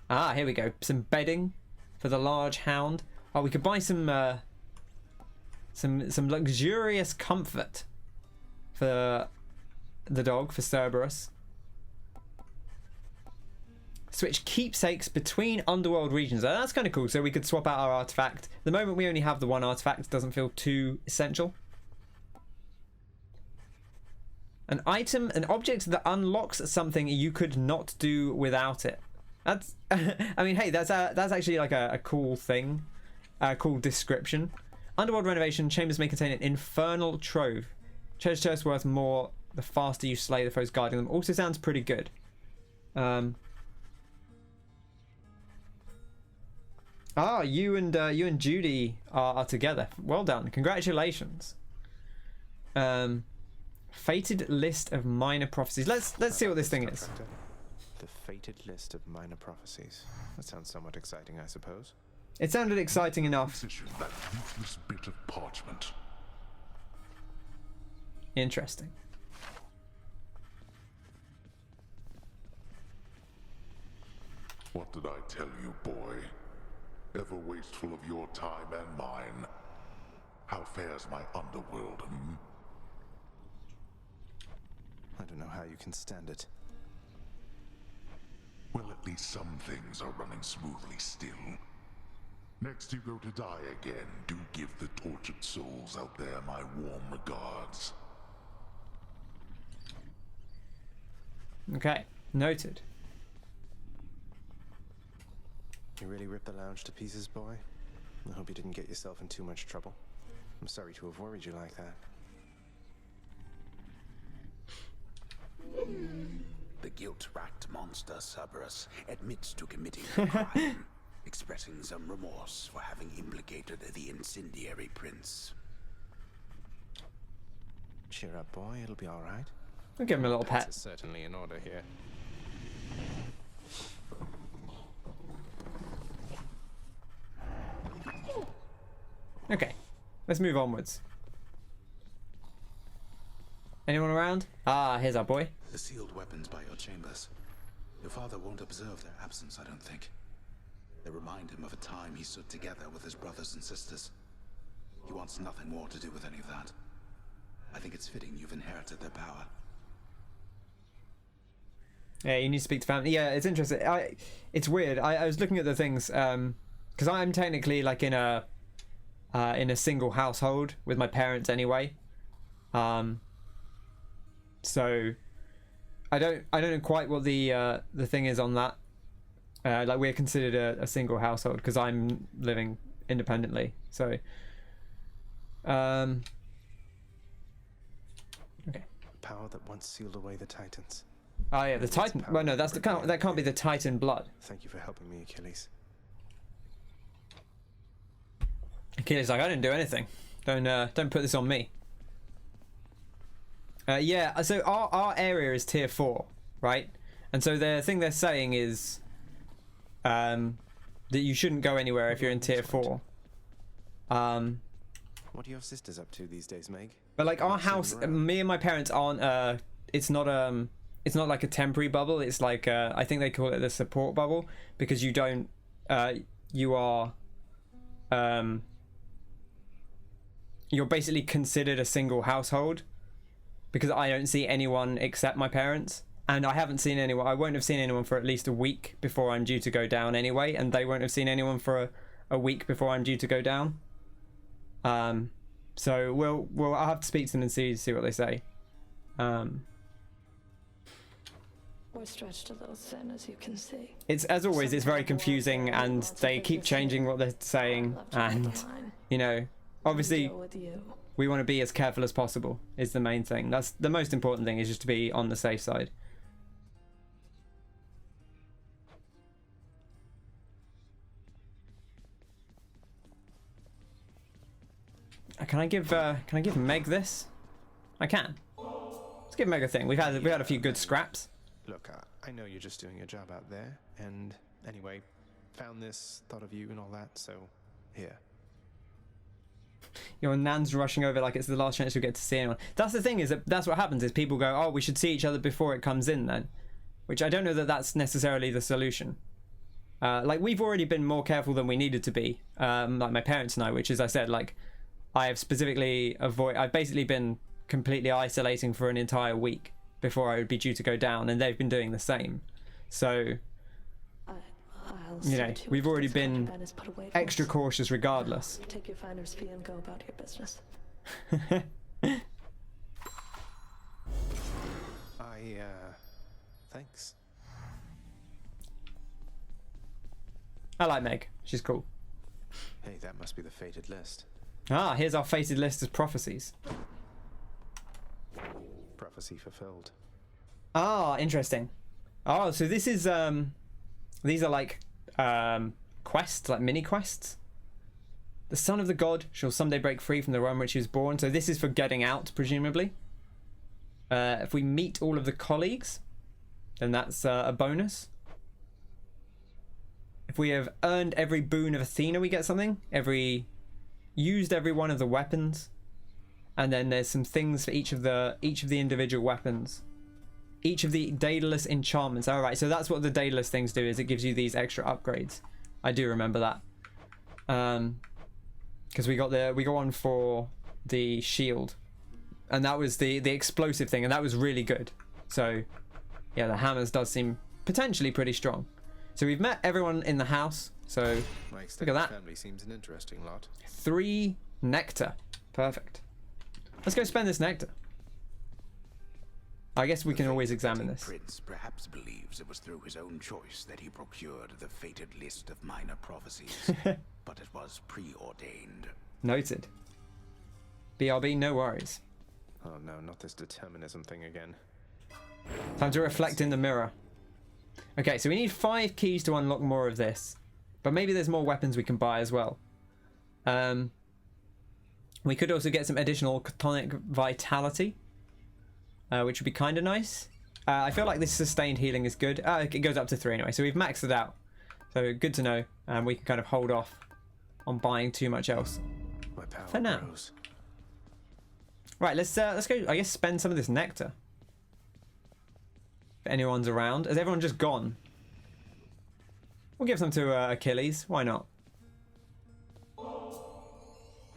Ah, here we go. Some bedding for the large hound. Oh, we could buy some luxurious comfort for the dog, for Cerberus. Switch keepsakes between underworld regions. Oh, that's kind of cool. So we could swap out our artifact. The moment we only have the one artifact, doesn't feel too essential. An item, an object that unlocks something you could not do without it. That's, I mean, hey, that's actually like a cool thing, a cool description. Underworld renovation chambers may contain an infernal trove. Treasure chest worth more the faster you slay the foes guarding them. Also sounds pretty good. You and Judy are together. Well done. Congratulations. Fated list of minor prophecies. Let's see what this thing is. The fated list of minor prophecies. That sounds somewhat exciting, I suppose. It sounded exciting enough. That useless bit of parchment. Interesting. What did I tell you, boy? Ever wasteful of your time and mine. How fares my underworld, hmm? I don't know how you can stand it. Well, at least some things are running smoothly still. Next you go to die again, do give the tortured souls out there my warm regards. Okay, noted. You really ripped the lounge to pieces, boy? I hope you didn't get yourself in too much trouble. I'm sorry to have worried you like that. The guilt-racked monster Cerberus admits to committing a crime, expressing some remorse for having implicated the incendiary prince. Cheer up, boy. It'll be all right. I'll give him a little Pets pat. are certainly in order here. Okay, let's move onwards. Anyone around? Ah, here's our boy. The sealed weapons by your chambers. Your father won't observe their absence, I don't think. They remind him of a time he stood together with his brothers and sisters. He wants nothing more to do with any of that. I think it's fitting you've inherited their power. Yeah, you need to speak to family. Yeah, it's interesting. It's weird. I was looking at the things because I'm technically like in a single household with my parents anyway. So I don't know quite what the thing is on that. Like we're considered a single household because I'm living independently. So okay. Power that once sealed away the Titans. Oh yeah, the Titan. Well, no, that can't be the Titan blood. Thank you for helping me, Achilles. Achilles like, I didn't do anything. Don't put this on me. Yeah, so our area is tier 4, right? And so the thing they're saying is that you shouldn't go anywhere if you're in tier 4. What are your sisters up to these days, Meg? But like our house, me and my parents aren't. It's not like a temporary bubble. It's like I think they call it the support bubble because you don't. You are. You're basically considered a single household. Because I don't see anyone except my parents. And I haven't seen anyone. I won't have seen anyone for at least a week before I'm due to go down anyway. And they won't have seen anyone for a week before I'm due to go down. So I'll have to speak to them and see what they say. We're stretched a little thin, as you can see. It's as always, it's very confusing, and they keep changing what they're saying. And you know, obviously, we want to be as careful as possible. Is the main thing. That's the most important thing. Is just to be on the safe side. Can I give Meg this? I can. Let's give Meg a thing. We had a few good scraps. Look, I know you're just doing your job out there, and anyway, found this, thought of you and all that, so here. Your nan's rushing over like it's the last chance you'll get to see anyone. That's the thing, is that that's what happens, is people go, oh, we should see each other before it comes in then. Which I don't know that that's necessarily the solution. Like, we've already been more careful than we needed to be. Like my parents and I, which, as I said, like, I have specifically I've basically been completely isolating for an entire week before I would be due to go down, and they've been doing the same. So, you know, we've already been extra cautious regardless. Take your finder's fee and go about your business. Thanks. I like Meg. She's cool. Hey, that must be the fated list. Ah, here's our fated list of prophecies. Prophecy fulfilled. Ah, interesting. Oh, so this is these are like quests, like mini quests. The son of the god shall someday break free from the realm which he was born. So this is for getting out, presumably. If we meet all of the colleagues, then that's a bonus. If we have earned every boon of Athena, we get something. Used every one of the weapons, and then there's some things for each of the individual weapons. Each of the Daedalus enchantments. All right, so that's what the Daedalus things do, is it gives you these extra upgrades. I do remember that. Because we got one for the shield, and that was the explosive thing, and that was really good. So yeah, the hammers does seem potentially pretty strong. So we've met everyone in the house. So look at that. Family seems an interesting lot. 3 nectar. Perfect. Let's go spend this nectar. I guess we can always examine this. Prince perhaps believes it was through his own choice that he procured the fated list of minor prophecies, but it was preordained. Noted. BRB, no worries. Oh no, not this determinism thing again. Time to reflect in the mirror. Okay, so we need 5 keys to unlock more of this, but maybe there's more weapons we can buy as well. We could also get some additional chthonic vitality, which would be kind of nice. I feel like this sustained healing is good. It goes up to 3 anyway, so we've maxed it out. So good to know. We can kind of hold off on buying too much else My power for now. grows. Right, let's go. I guess spend some of this nectar. If anyone's around, is everyone just gone? We'll give some to Achilles. Why not?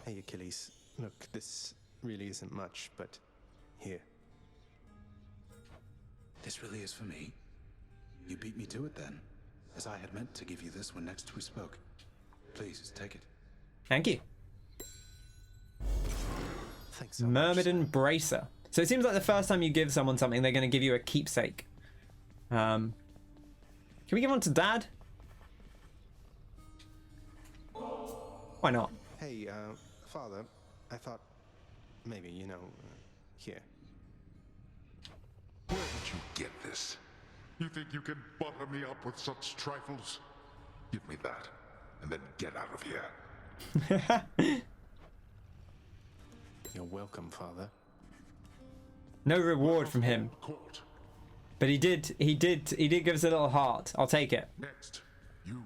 Hey Achilles, look, this really isn't much, but here. This really is for me? You beat me to it then, as I had meant to give you this when next we spoke. Please, take it. Thank you. Thanks so much. Myrmidon Bracer. So it seems like the first time you give someone something, they're going to give you a keepsake. Can we give one to Dad? Why not? Hey, Father, I thought maybe, you know, here. Where did you get this? You think you can butter me up with such trifles? Give me that, and then get out of here. You're welcome, Father. No reward from him, Court. but he did give us a little heart. I'll take it. Next, you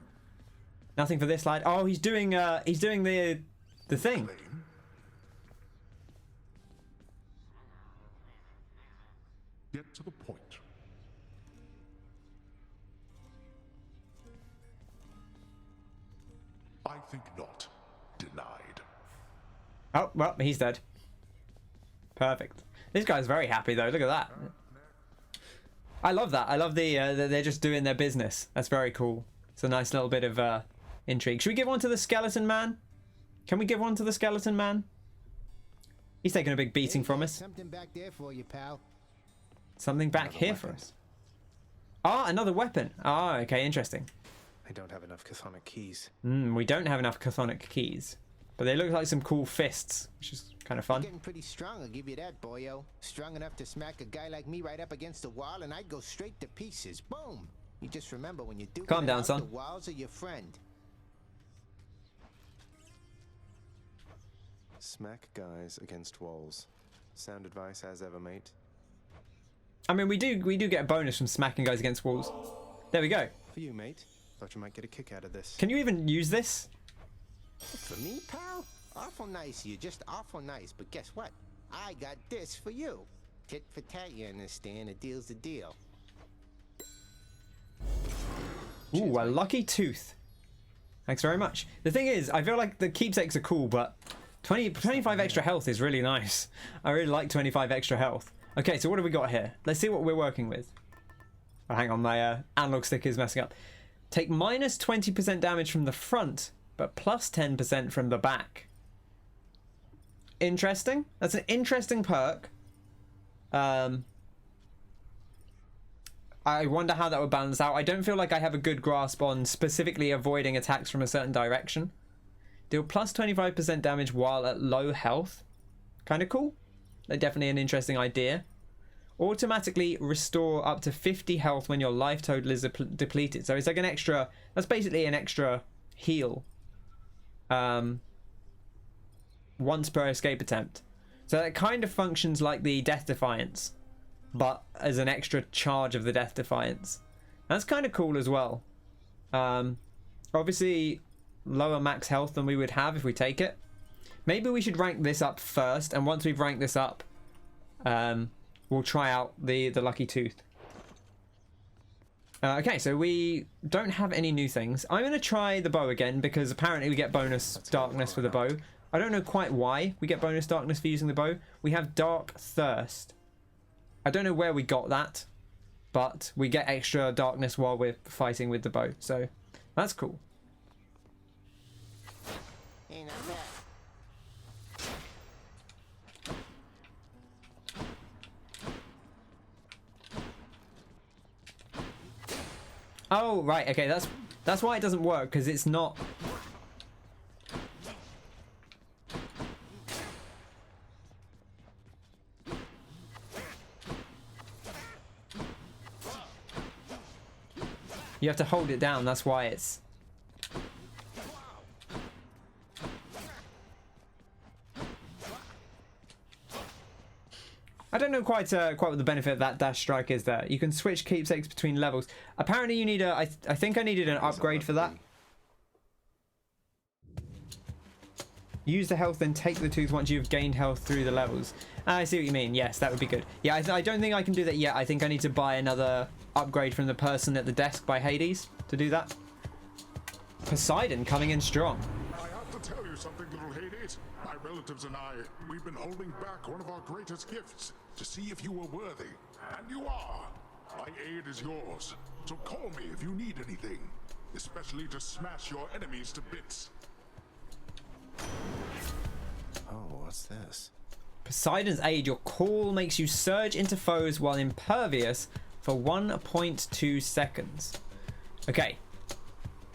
Nothing for this lad. Oh, he's doing the thing. claim. Get to the point. I think not. Denied. Oh, well, he's dead. Perfect. This guy's very happy though. Look at that. I love that. I love that they're just doing their business. That's very cool. It's a nice little bit of intrigue. Should we give one to the skeleton man? Can we give one to the skeleton man? He's taking a big beating from us. Something back there for you, pal. Something back here for us. Ah, another weapon. Ah, okay, interesting. I don't have enough chthonic keys. We don't have enough chthonic keys, but they look like some cool fists, which is kind of fun. Getting pretty strong, I'll give you that, boyo. Strong enough to smack a guy like me right up against the wall, and I'd go straight to pieces. Boom! You just remember, when you do Calm down, out, son. The walls are your friend. Smack guys against walls. Sound advice as ever, mate. I mean, we do get a bonus from smacking guys against walls. There we go. For you, mate. Thought you might get a kick out of this. Can you even use this? For me, pal? Awful nice of you, just awful nice. But guess what? I got this for you. Tit for tat, you understand? A deal's a deal. Ooh, a lucky tooth. Thanks very much. The thing is, I feel like the keepsakes are cool, but 25 extra health is really nice. I really like 25 extra health. Okay, so what have we got here? Let's see what we're working with. Oh, hang on, my analog stick is messing up. Take minus 20% damage from the front, but plus 10% from the back. Interesting. That's an interesting perk. I wonder how that would balance out. I don't feel like I have a good grasp on specifically avoiding attacks from a certain direction. Deal plus 25% damage while at low health. Kind of cool. Definitely an interesting idea. Automatically restore up to 50 health when your life total is depleted. So it's like an extra... That's basically an extra heal. Once per escape attempt. So that kind of functions like the Death Defiance, but as an extra charge of the Death Defiance. That's kind of cool as well. Obviously lower max health than we would have if we take it. Maybe we should rank this up first, and once we've ranked this up, we'll try out the lucky tooth. Okay, so we don't have any new things. I'm going to try the bow again, because apparently we get bonus darkness for the bow. I don't know quite why we get bonus darkness for using the bow. We have Dark Thirst. I don't know where we got that, but we get extra darkness while we're fighting with the bow, so that's cool. Ain't not bad. Oh, right, okay, that's why it doesn't work, because it's not... You have to hold it down, that's why it's... I don't know quite what the benefit of that dash strike is there. You can switch keepsakes between levels. Apparently you need a... I think I needed an upgrade for that. Use the health, then take the tooth once you've gained health through the levels. I see what you mean. Yes, that would be good. Yeah, I don't think I can do that yet. I think I need to buy another upgrade from the person at the desk by Hades to do that. Poseidon coming in strong. I have to tell you something, little Hades. My relatives and I, we've been holding back one of our greatest gifts to see if you were worthy. And you are. My aid is yours. So call me if you need anything, especially to smash your enemies to bits. Oh, what's this? Poseidon's aid. Your call makes you surge into foes while impervious for 1.2 seconds. Okay.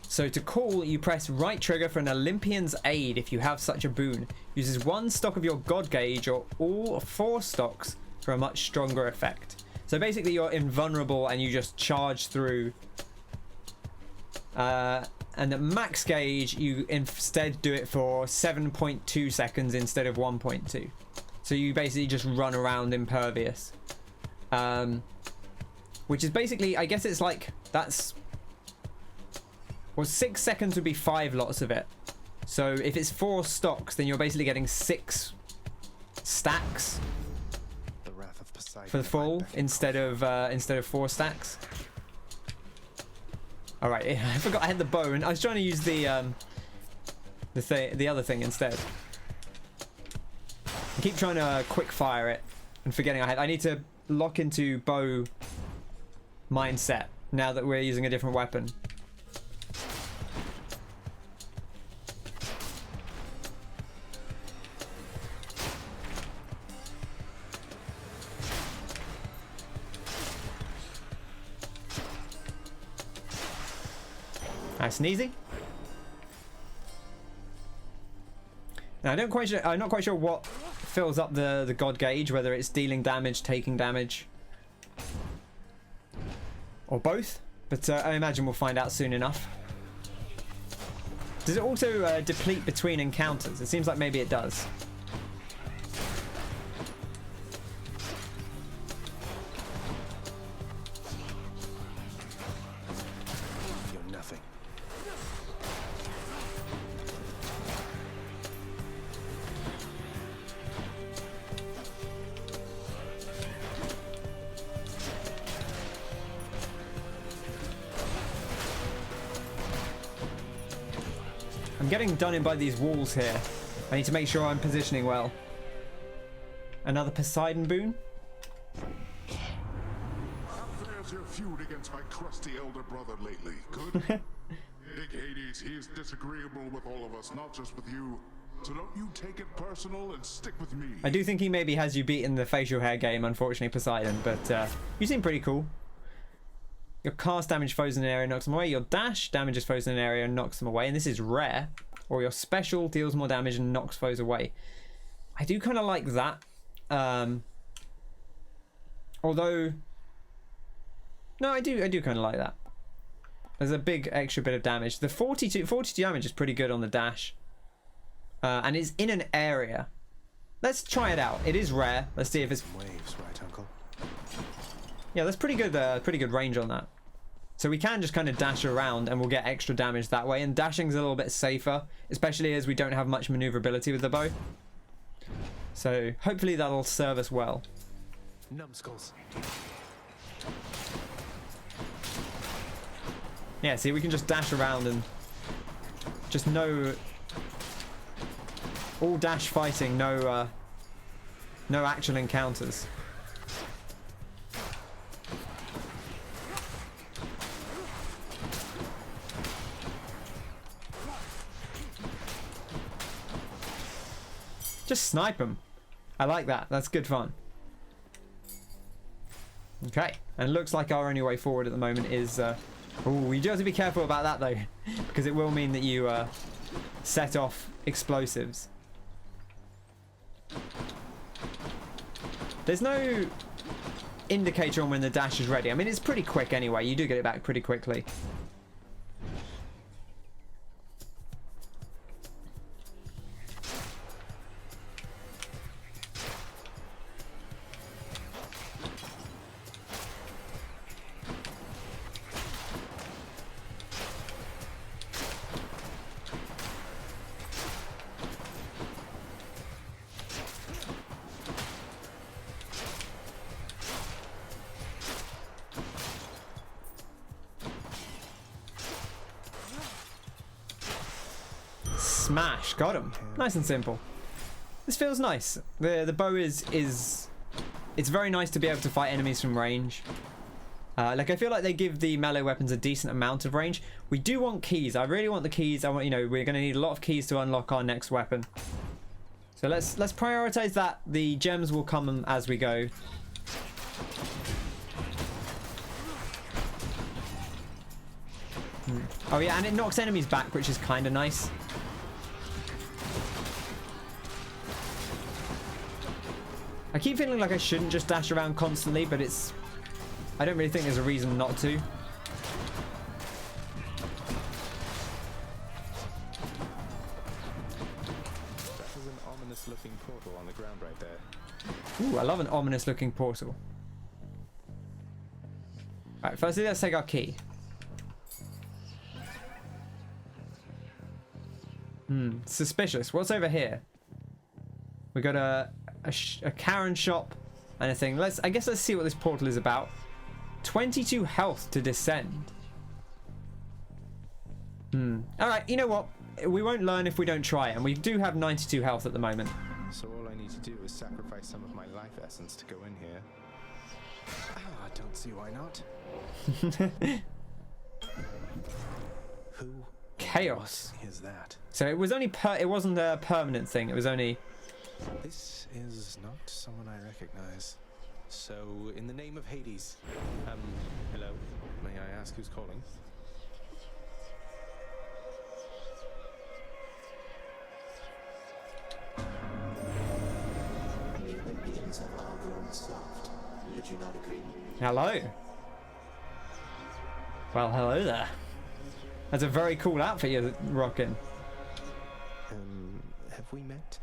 So to call, you press right trigger for an Olympian's aid if you have such a boon. Uses one stock of your god gauge or all 4 stocks for a much stronger effect. So basically you're invulnerable and you just charge through. And at max gauge, you instead do it for 7.2 seconds instead of 1.2. So you basically just run around impervious. Which is basically, I guess it's like, that's... Well, 6 seconds would be 5 lots of it. So if it's 4 stocks, then you're basically getting 6 stacks The wrath of Poseidon for the full instead of 4 stacks. All right, I forgot I had the bow, and I was trying to use the other thing instead. I keep trying to quick fire it and forgetting I need to lock into bow mindset now that we're using a different weapon. Nice and easy. Now I'm not quite sure what fills up the god gauge, whether it's dealing damage, taking damage, or both. But I imagine we'll find out soon enough. Does it also deplete between encounters? It seems like maybe it does. I'm getting done in by these walls here. I need to make sure I'm positioning well. Another Poseidon boon? How fares your feud against my crusty elder brother lately? Good? Big Hades, he is disagreeable with all of us, not just with you. So don't you take it personal and stick with me. I do think he maybe has you beat in the facial hair game, unfortunately, Poseidon, but you seem pretty cool. Your cast damage foes in an area and knocks them away. Your dash damages foes in an area and knocks them away. And this is rare. Or your special deals more damage and knocks foes away. I do kind of like that. Although... No, I do kind of like that. There's a big extra bit of damage. The 42 damage is pretty good on the dash. And it's in an area. Let's try it out. It is rare. Let's see if it's... Waves, right, Uncle? Yeah, that's pretty good range on that. So we can just kind of dash around and we'll get extra damage that way. And dashing's a little bit safer, especially as we don't have much maneuverability with the bow. So hopefully that'll serve us well. Numbskulls. Yeah, see, we can just dash around and just no... All dash fighting, no actual encounters. Just snipe them. I like that. That's good fun. Okay, and it looks like our only way forward at the moment is... Oh, you do have to be careful about that though, because it will mean that you set off explosives. There's no indicator on when the dash is ready. I mean, it's pretty quick anyway. You do get it back pretty quickly. Smash, got him. Nice and simple. This feels nice. The bow is it's very nice to be able to fight enemies from range. Like I feel like they give the melee weapons a decent amount of range. We do want keys. I really want the keys. I want, you know, we're going to need a lot of keys to unlock our next weapon. So let's prioritize that. The gems will come as we go. Oh yeah, and it knocks enemies back, which is kind of nice. I keep feeling like I shouldn't just dash around constantly, but it's... I don't really think there's a reason not to. That is an ominous looking portal on the ground right there. Ooh, I love an ominous looking portal. Alright, firstly let's take our key. Suspicious. What's over here? We got a Karen shop and a thing. I guess let's see what this portal is about. 22 health to descend. Alright, you know what? We won't learn if we don't try it, and we do have 92 health at the moment. So all I need to do is sacrifice some of my life essence to go in here. I don't see why not. Who? Chaos. Is that? So it was only it wasn't a permanent thing. It was only... This is not someone I recognize. So, in the name of Hades, hello, may I ask who's calling? Hello. Well, hello there. That's a very cool outfit you're rocking. Have we met?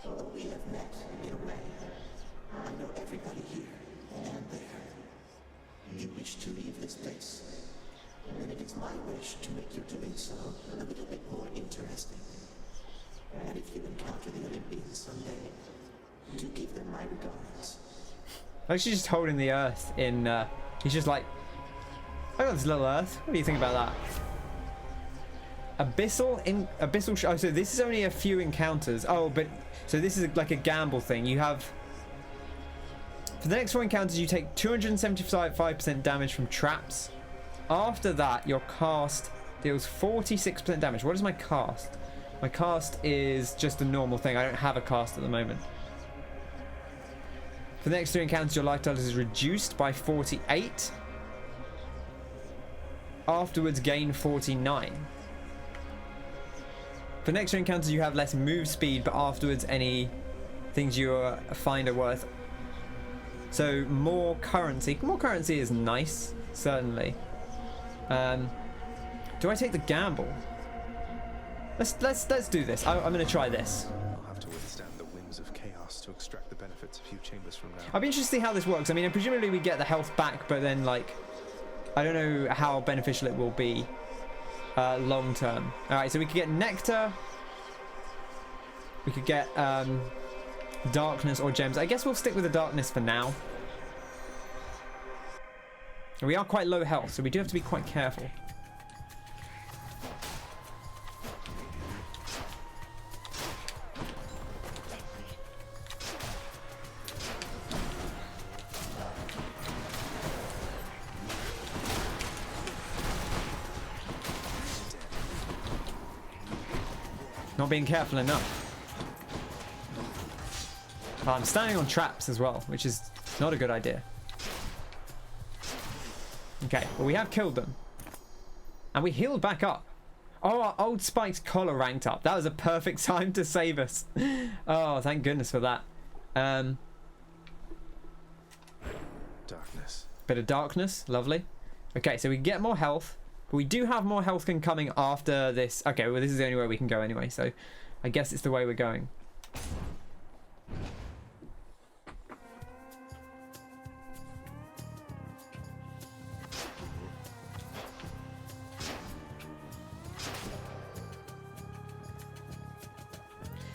Oh, we have met in a way. I know everybody here and there. You wish to leave this place, and it is my wish to make your doing so a little bit more interesting. And if you encounter the Olympians someday, do give them my regards. Actually, just holding the earth in. He's just like, I got this little earth. What do you think about that? Abyssal. Oh, so this is only a few encounters. Oh, but so this is like a gamble thing. You have for the next 4 encounters, you take 275% damage from traps. After that, your cast deals 46% damage. What is my cast? My cast is just a normal thing. I don't have a cast at the moment. For the next 3 encounters, your life total is reduced by 48. Afterwards, gain 49. For next 3 encounters, you have less move speed, but afterwards, any things you find are worth. So more currency. More currency is nice, certainly. Do I take the gamble? Let's do this. I'm going to try this. I'll have to withstand the winds of chaos to extract the benefits a few chambers from now. I'll be interested to see how this works. I mean, presumably we get the health back, but then like, I don't know how beneficial it will be long term. All right, so we could get nectar. We could get darkness or gems. I guess we'll stick with the darkness for now. We are quite low health, so we do have to be quite careful. Not being careful enough. Oh, I'm standing on traps as well, which is not a good idea. Okay, well, we have killed them. And we healed back up. Oh, our old Spike's collar ranked up. That was a perfect time to save us. Oh, thank goodness for that. Darkness. Bit of darkness. Lovely. Okay, so we get more health. But we do have more health coming after this. Okay, well, this is the only way we can go anyway. So I guess it's the way we're going.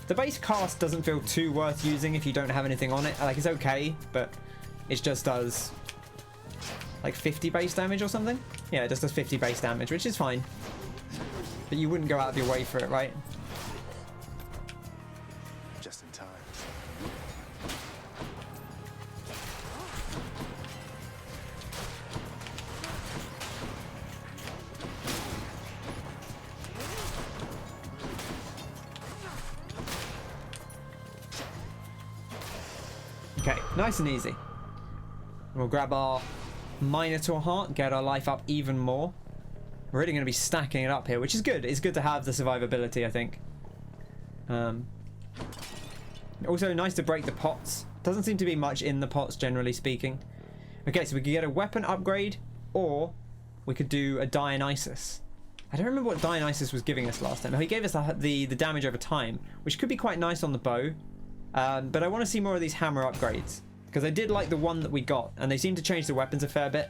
The base cast doesn't feel too worth using if you don't have anything on it. Like, it's okay, but it just does like 50 base damage or something. Yeah, it just does 50 base damage, which is fine. But you wouldn't go out of your way for it, right? Just in time. Okay, nice and easy. We'll grab our Minotaur heart, get our life up even more. We're really going to be stacking it up here, which is good. It's good to have the survivability, I think. Also, nice to break the pots. Doesn't seem to be much in the pots, generally speaking. Okay, so we could get a weapon upgrade, or we could do a Dionysus. I don't remember what Dionysus was giving us last time. He gave us the damage over time, which could be quite nice on the bow. But I want to see more of these hammer upgrades, because I did like the one that we got, and they seem to change the weapons a fair bit.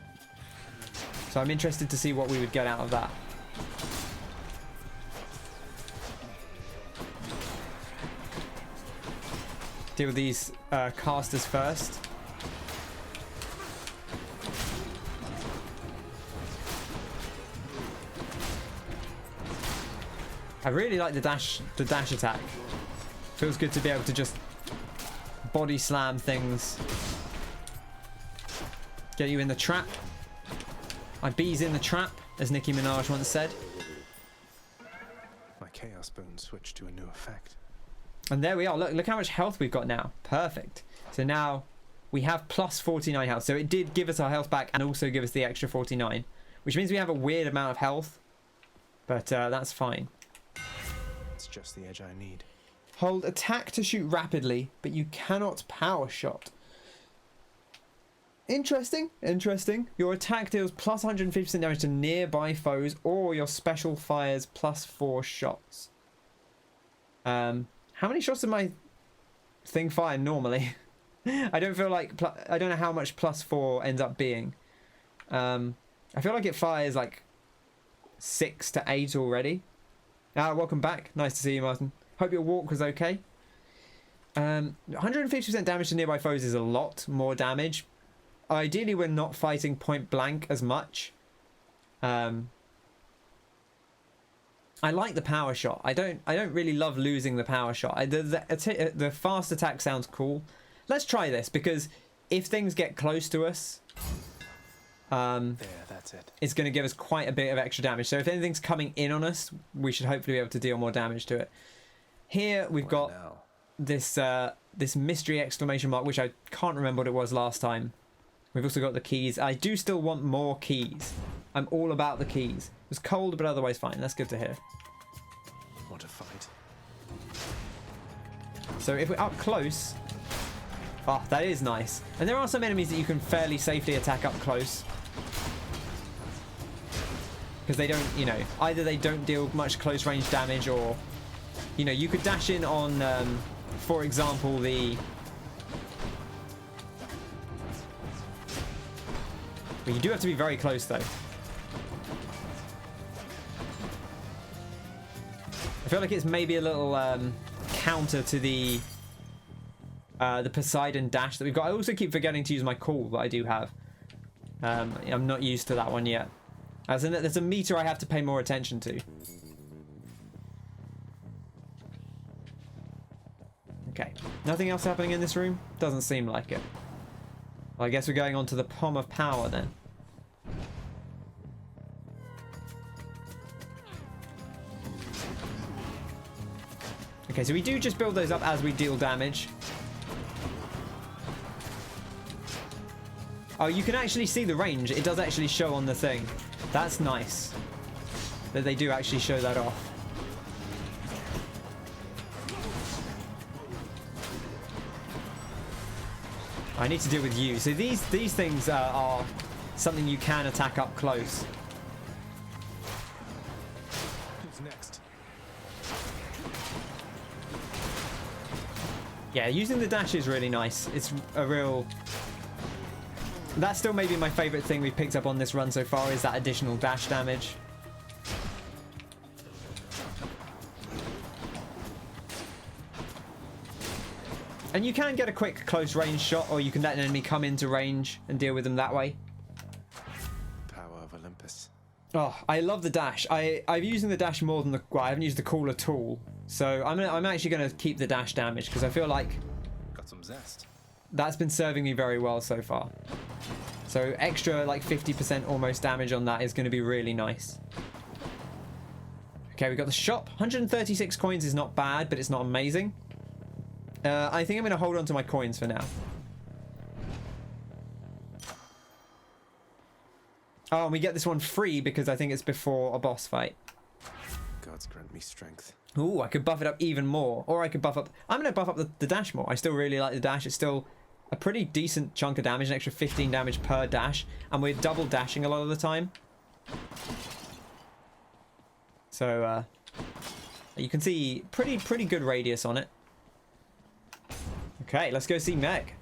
So I'm interested to see what we would get out of that. Deal with these casters first. I really like the dash attack. Feels good to be able to just body slam things. Get you in the trap. My bee's in the trap, as Nicki Minaj once said. My Chaos Bone switched to a new effect. And there we are. Look how much health we've got now. Perfect. So now we have plus 49 health. So it did give us our health back and also give us the extra 49, which means we have a weird amount of health. But that's fine. It's just the edge I need. Hold attack to shoot rapidly, but you cannot power shot. Interesting, interesting. Your attack deals plus 150% damage to nearby foes, or your special fires plus 4 shots. How many shots does my thing fire normally? I don't feel like... I don't know how much plus 4 ends up being. I feel like it fires like 6 to 8 already. Welcome back. Nice to see you, Martin. Hope your walk was okay. 150% damage to nearby foes is a lot more damage. Ideally, we're not fighting point blank as much. I like the power shot. I don't really love losing the power shot. The fast attack sounds cool. Let's try this, because if things get close to us, there, that's it. it's going to give us quite a bit of extra damage. So if anything's coming in on us, we should hopefully be able to deal more damage to it. Here we've got this this mystery exclamation mark, which I can't remember what it was last time. We've also got the keys. I do still want more keys. I'm all about the keys. It was cold, but otherwise fine. That's good to hear. What a fight. So if we're up close... Oh, that is nice. And there are some enemies that you can fairly safely attack up close. Because they don't, you know, either they don't deal much close range damage, or, you know, you could dash in on, for example, the... But you do have to be very close, though. I feel like it's maybe a little counter to the Poseidon dash that we've got. I also keep forgetting to use my call that I do have. I'm not used to that one yet. As in, there's a meter I have to pay more attention to. Okay. Nothing else happening in this room? Doesn't seem like it. Well, I guess we're going on to the Palm of Power then. Okay, so we do just build those up as we deal damage. Oh, you can actually see the range. It does actually show on the thing. That's nice. That they do actually show that off. I need to deal with you. So these things are something you can attack up close. Who's next? Yeah, using the dash is really nice. It's a real... That's still maybe my favourite thing we've picked up on this run so far, is that additional dash damage. And you can get a quick close range shot, or you can let an enemy come into range and deal with them that way. Power of Olympus. Oh, I love the dash. I'm using the dash more than the... Well, I haven't used the call at all. So I'm actually going to keep the dash damage, because I feel like... Got some zest. That's been serving me very well so far. So extra like 50% almost damage on that is going to be really nice. Okay, we got the shop. 136 coins is not bad, but it's not amazing. I think I'm going to hold on to my coins for now. Oh, and we get this one free because I think it's before a boss fight. Gods grant me strength. Ooh, I could buff it up even more. Or I could buff up... I'm going to buff up the dash more. I still really like the dash. It's still a pretty decent chunk of damage, an extra 15 damage per dash. And we're double dashing a lot of the time. So, you can see pretty good radius on it. Okay, let's go see Meg.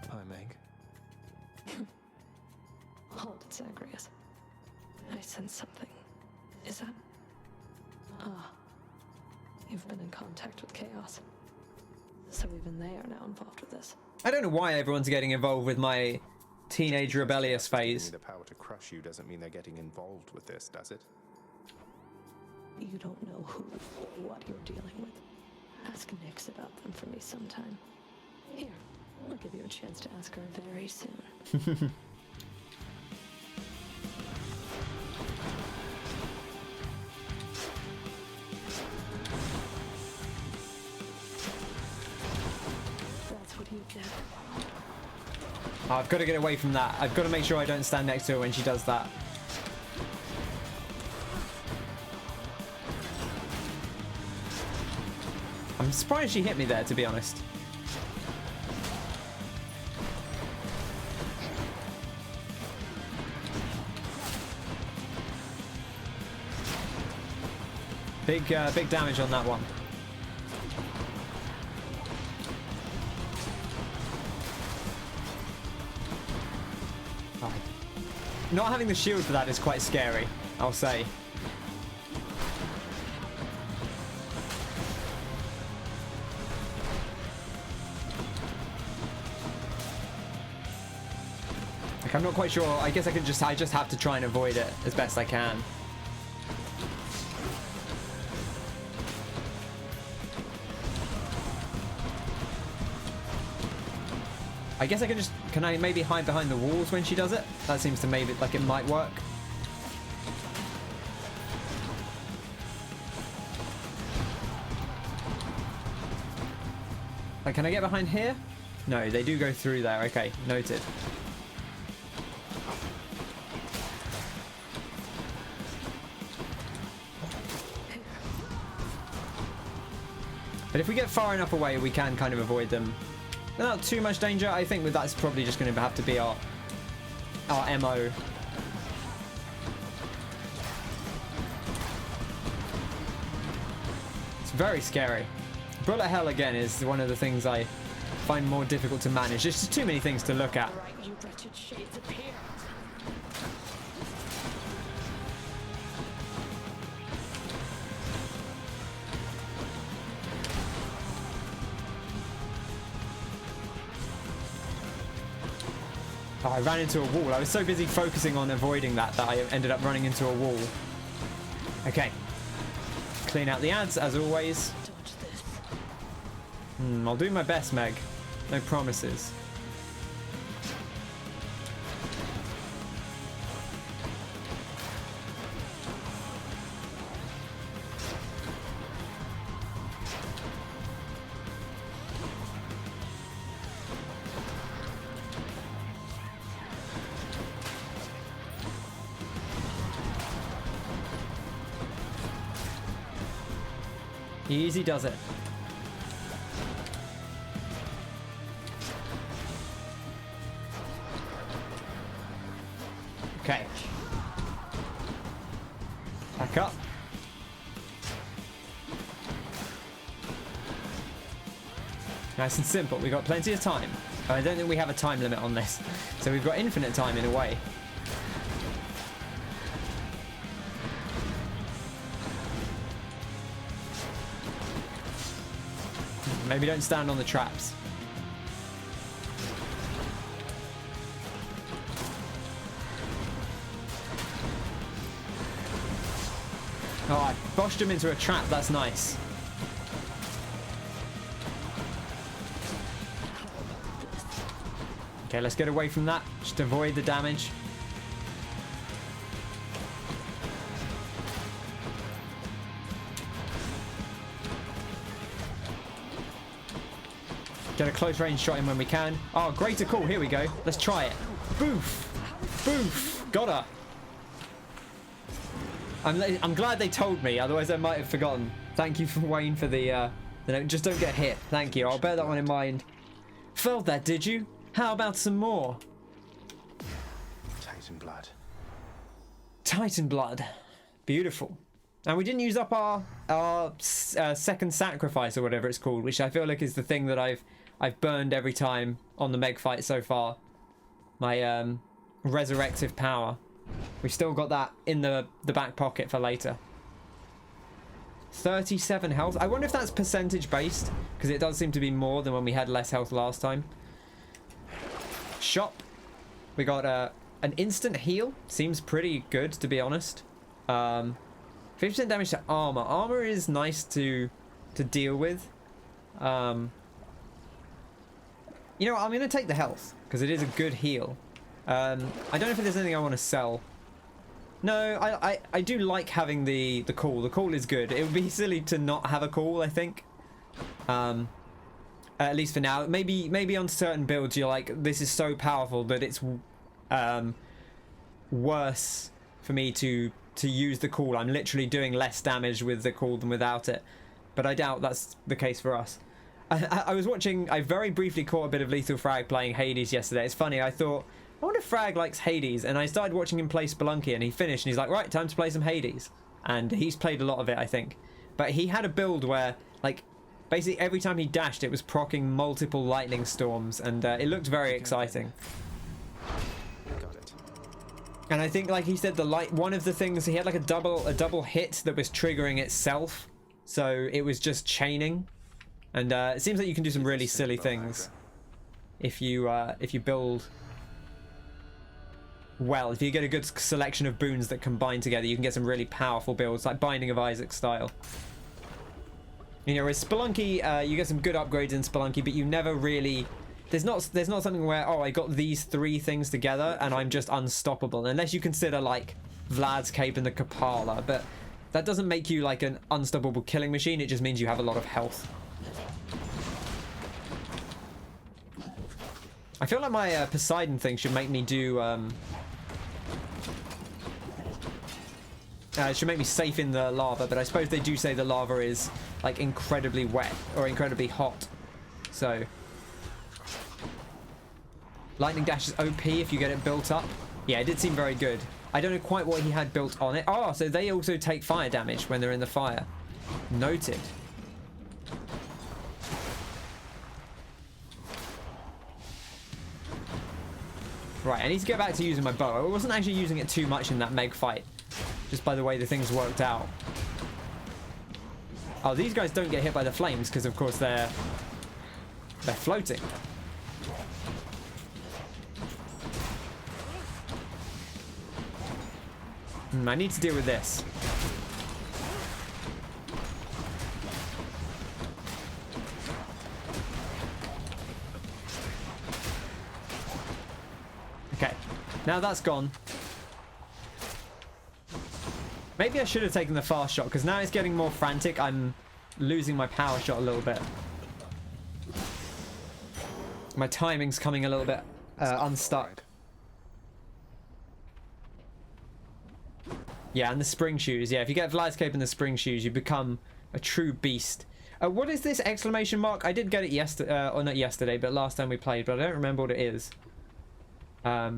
Hi, Meg. Hold it, Zagreus. I sense something. Is that... Ah. You've been in contact with Chaos. So even they are now involved with this. I don't know why everyone's getting involved with my teenage rebellious phase. The power to crush you doesn't mean they're getting involved with this, does it? You don't know who or what you're dealing with. Ask Nyx about them for me sometime. Here, I'll give you a chance to ask her very soon. Oh, I've got to get away from that. I've got to make sure I don't stand next to her when she does that. I'm surprised she hit me there, to be honest. Big damage on that one. Oh. Not having the shield for that is quite scary, I'll say. Like, I'm not quite sure. I guess I just have to try and avoid it as best I can. I guess I can just... Can I maybe hide behind the walls when she does it? That seems to maybe like it might work. Like, can I get behind here? No, they do go through there. Okay, noted. But if we get far enough away, we can kind of avoid them without too much danger. I think that's probably just going to have to be our MO. It's very scary. Bullet hell again is one of the things I find more difficult to manage. There's just too many things to look at. Right, you wretched shades appear. Oh, I ran into a wall. I was so busy focusing on avoiding that I ended up running into a wall. Okay. Clean out the ads, as always. I'll do my best, Meg. No promises. Easy does it. Okay. Back up. Nice and simple. We've got plenty of time. I don't think we have a time limit on this. So we've got infinite time in a way. Maybe don't stand on the traps. Oh, I boshed him into a trap. That's nice. Okay, let's get away from that. Just avoid the damage. Get a close range shot in when we can. Oh, greater call. Here we go. Let's try it. Boof. Boof. Got her. I'm glad they told me. Otherwise, I might have forgotten. Thank you, Wayne, for the note. Just don't get hit. Thank you. I'll bear that one in mind. Felt that, did you? How about some more? Titan blood. Titan blood. Beautiful. And we didn't use up our second sacrifice or whatever it's called, which I feel like is the thing that I've burned every time on the Meg fight so far. My resurrective power. We've still got that in the back pocket for later. 37 health. I wonder if that's percentage based, because it does seem to be more than when we had less health last time. Shop. We got an instant heal. Seems pretty good, to be honest. 50% damage to armor. Armor is nice to deal with. You know what, I'm going to take the health, because it is a good heal. I don't know if there's anything I want to sell. No, I do like having the call. The call is good. It would be silly to not have a call, I think. At least for now. Maybe on certain builds you're like, this is so powerful that it's worse for me to use the call. I'm literally doing less damage with the call than without it. But I doubt that's the case for us. I was watching, I very briefly caught a bit of Lethal Frag playing Hades yesterday. It's funny, I thought, I wonder if Frag likes Hades. And I started watching him play Spelunky and he finished and he's like, right, time to play some Hades. And he's played a lot of it, I think. But he had a build where, like, basically every time he dashed, it was proccing multiple lightning storms. And it looked very exciting. Got it. And I think, like he said, one of the things, he had like a double hit that was triggering itself. So it was just chaining. And it seems like you can do some really silly things if you build well. If you get a good selection of boons that combine together, you can get some really powerful builds, like Binding of Isaac style. You know, with Spelunky, you get some good upgrades in Spelunky, but you never really there's not something where, oh, I got these 3 things together and I'm just unstoppable, unless you consider like Vlad's Cape and the Kapala, but that doesn't make you like an unstoppable killing machine. It just means you have a lot of health. I feel like my Poseidon thing should make me do it should make me safe in the lava, but I suppose they do say the lava is like incredibly wet or incredibly hot, so lightning dash is OP if you get it built up. Yeah, it did seem very good. I don't know quite what he had built on it. Oh, so they also take fire damage when they're in the fire. Noted. Right, I need to get back to using my bow. I wasn't actually using it too much in that Meg fight, just by the way the things worked out. Oh, these guys don't get hit by the flames because, of course, they're floating. I need to deal with this. Okay, now that's gone. Maybe I should have taken the fast shot, because now it's getting more frantic. I'm losing my power shot a little bit. My timing's coming a little bit unstuck. Yeah, and the spring shoes. Yeah, if you get Vlad's Cape and the spring shoes, you become a true beast. What is this exclamation mark? I did get it yesterday, or not yesterday, but last time we played, but I don't remember what it is. I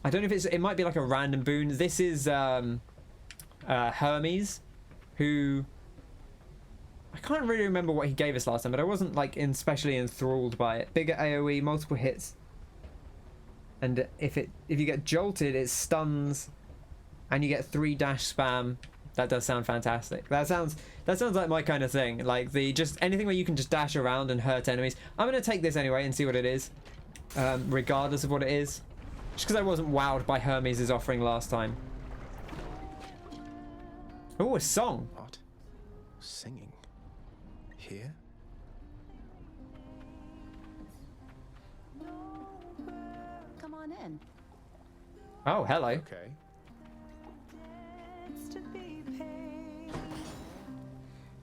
don't know if it might be like a random boon. This is Hermes, who I can't really remember what he gave us last time, but I wasn't like especially enthralled by it. Bigger AoE, multiple hits, and if you get jolted, it stuns. And you get 3 dash spam. That does sound fantastic. That sounds like my kind of thing. Like just anything where you can just dash around and hurt enemies. I'm gonna take this anyway and see what it is, regardless of what it is. Just because I wasn't wowed by Hermes' offering last time. Oh, a song. What? Singing? Here? Come on in. Oh, hello. Okay.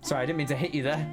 Sorry, I didn't mean to hit you there.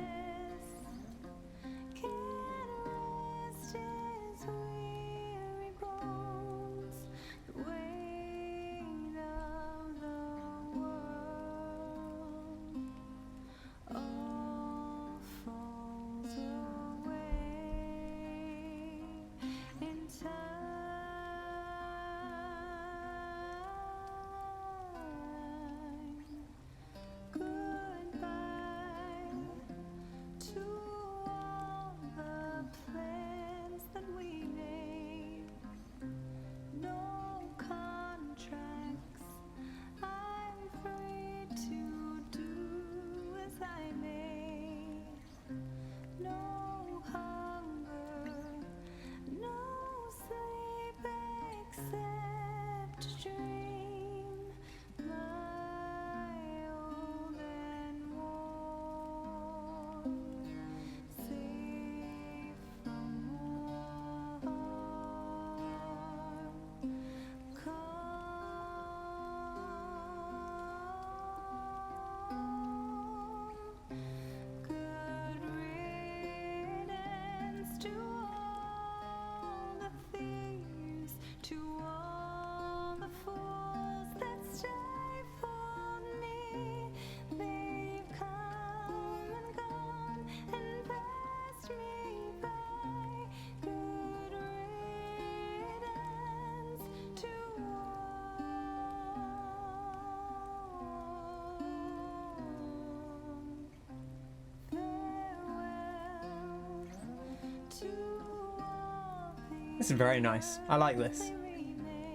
This is very nice. I like this.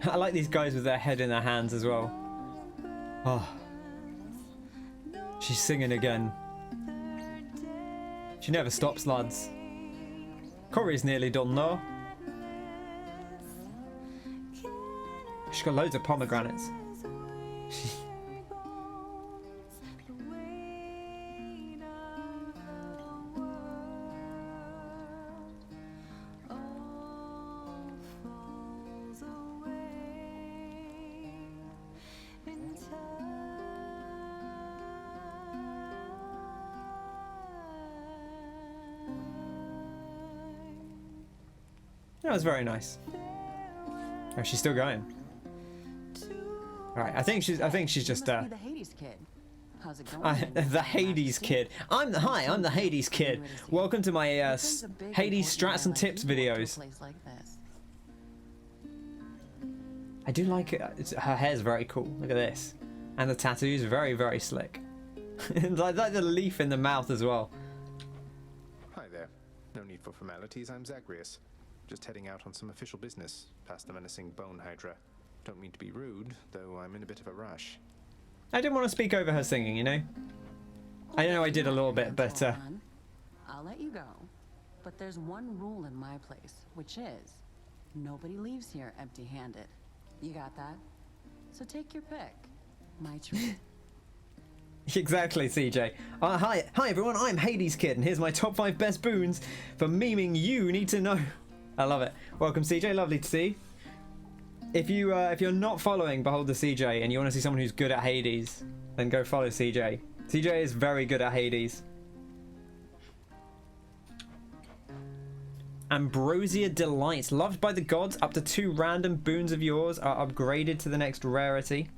I like these guys with their head in their hands as well. Oh. She's singing again. She never stops, lads. Corey's nearly done though. She's got loads of pomegranates. That was very nice. Oh, she's still going. All right, I think she's just The Hades kid. How's it going? the Hades kid. I'm the Hades kid. Welcome to my Hades strats and tips videos. I do like it. Her hair's very cool. Look at this, and the tattoos very, very slick. like the leaf in the mouth as well. Hi there. No need for formalities. I'm Zagreus. Just heading out on some official business past the menacing Bone Hydra. Don't mean to be rude, though I'm in a bit of a rush. I didn't want to speak over her singing, you know. I know I did a little bit, but I'll let you go. But there's one rule in my place, which is nobody leaves here empty-handed. You got that? So take your pick. My treat. Exactly, CJ. Hi everyone, I'm Hades Kid, and here's my top 5 best boons for memeing you need to know. I love it. Welcome, CJ. Lovely to see you. If you're not following Behold the CJ and you want to see someone who's good at Hades, then go follow CJ. CJ is very good at Hades. Ambrosia Delight. Loved by the gods. Up to 2 random boons of yours are upgraded to the next rarity.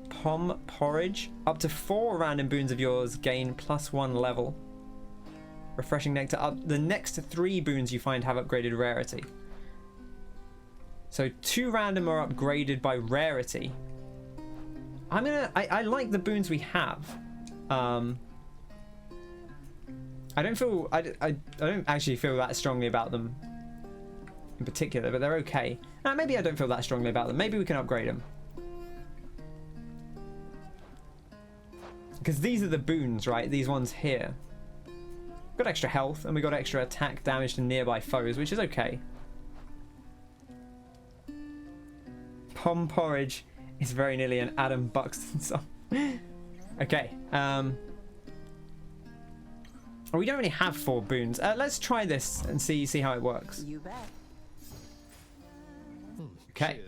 Pom Porridge. Up to 4 random boons of yours gain +1 level. Refreshing Nectar. The next 3 boons you find have upgraded rarity. So 2 random are upgraded by rarity. I like the boons we have. I don't actually feel that strongly about them in particular, but they're okay. Maybe I don't feel that strongly about them. Maybe we can upgrade them. Because these are the boons, right? These ones here. Got extra health, and we got extra attack damage to nearby foes, which is okay. Pom Porridge is very nearly an Adam Buxton song. Okay. We don't really have 4 boons. Let's try this and see how it works. You bet. Okay.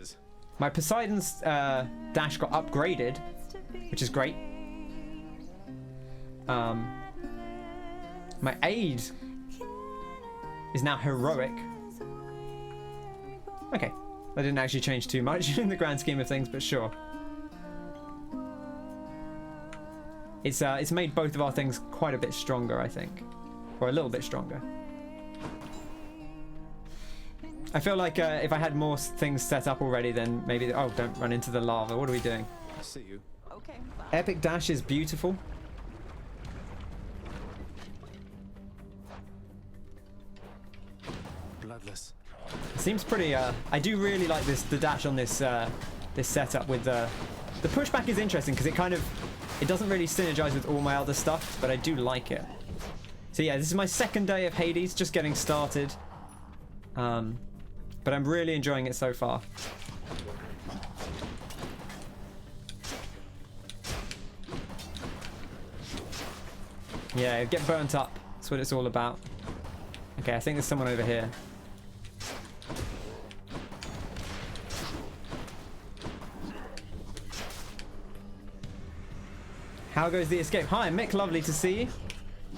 My Poseidon's dash got upgraded, which is great. My aid is now heroic. Okay. That didn't actually change too much in the grand scheme of things, but sure. It's made both of our things quite a bit stronger, I think. Or a little bit stronger. I feel like if I had more things set up already, then maybe... Oh, don't run into the lava. What are we doing? I'll see you. Okay, bye. Epic Dash is beautiful. Bloodless. Seems pretty... I do really like the dash on this this setup with the pushback is interesting because it doesn't really synergize with all my other stuff, but I do like it. So yeah, this is my 2nd day of Hades, just getting started. But I'm really enjoying it so far. Yeah, get burnt up. That's what it's all about. Okay, I think there's someone over here. How goes the escape? Hi, Mick. Lovely to see you.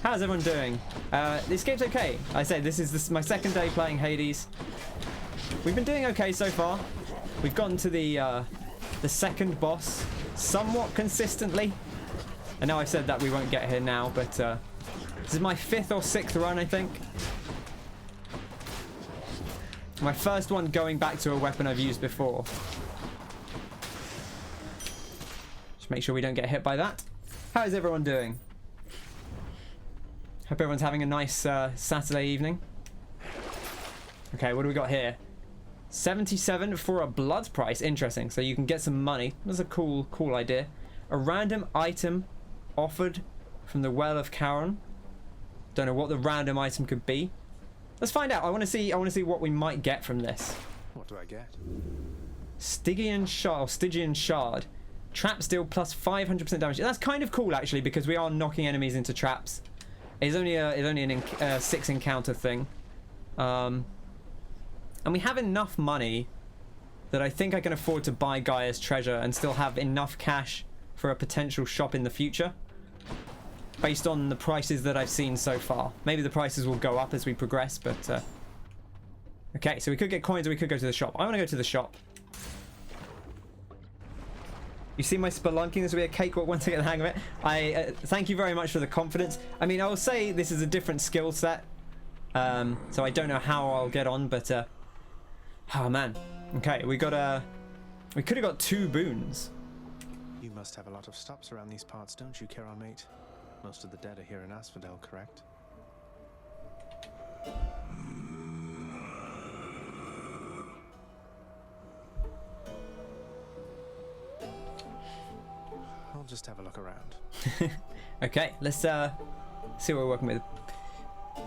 How's everyone doing? The escape's okay. I say this is my 2nd day playing Hades. We've been doing okay so far. We've gotten to the 2nd boss somewhat consistently. I know I said that we won't get here now, but this is my 5th or 6th run, I think. My first one going back to a weapon I've used before. Just make sure we don't get hit by that. How is everyone doing? Hope everyone's having a nice Saturday evening. Okay, what do we got here? 77 for a blood price. Interesting. So you can get some money. That's a cool idea. A random item offered from the Well of Charon. Don't know what the random item could be. Let's find out. I want to see what we might get from this. What do I get? Stygian Shard. Traps deal plus 500% damage. That's kind of cool actually, because we are knocking enemies into traps. It's only a 6 encounter thing. And we have enough money that I think I can afford to buy Gaia's treasure and still have enough cash for a potential shop in the future. Based on the prices that I've seen so far. Maybe the prices will go up as we progress, but Okay, so we could get coins or we could go to the shop. I want to go to the shop. You see my spelunking? This will be a cakewalk once I get the hang of it. I thank you very much for the confidence. I mean, I will say this is a different skill set. So I don't know how I'll get on, but... oh, man. Okay, we could have got 2 boons. You must have a lot of stops around these parts, don't you, Charon, mate? Most of the dead are here in Asphodel, correct? I'll just have a look around. Okay, let's see what we're working with.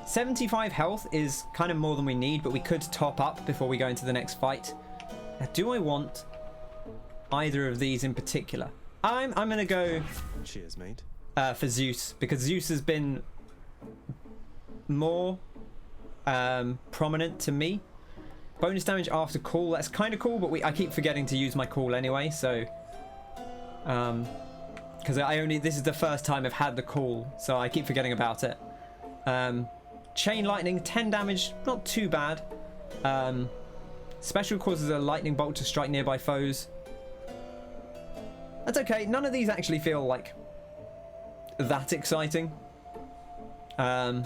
75 health is kind of more than we need, but we could top up before we go into the next fight. Now, do I want either of these in particular? I'm gonna go cheers, mate. For Zeus, because Zeus has been more prominent to me. Bonus damage after call, that's kind of cool, but I keep forgetting to use my call anyway, so because this is the first time I've had the call, so I keep forgetting about it. Chain lightning, 10 damage, not too bad. Special causes a lightning bolt to strike nearby foes. That's okay. None of these actually feel like that exciting. I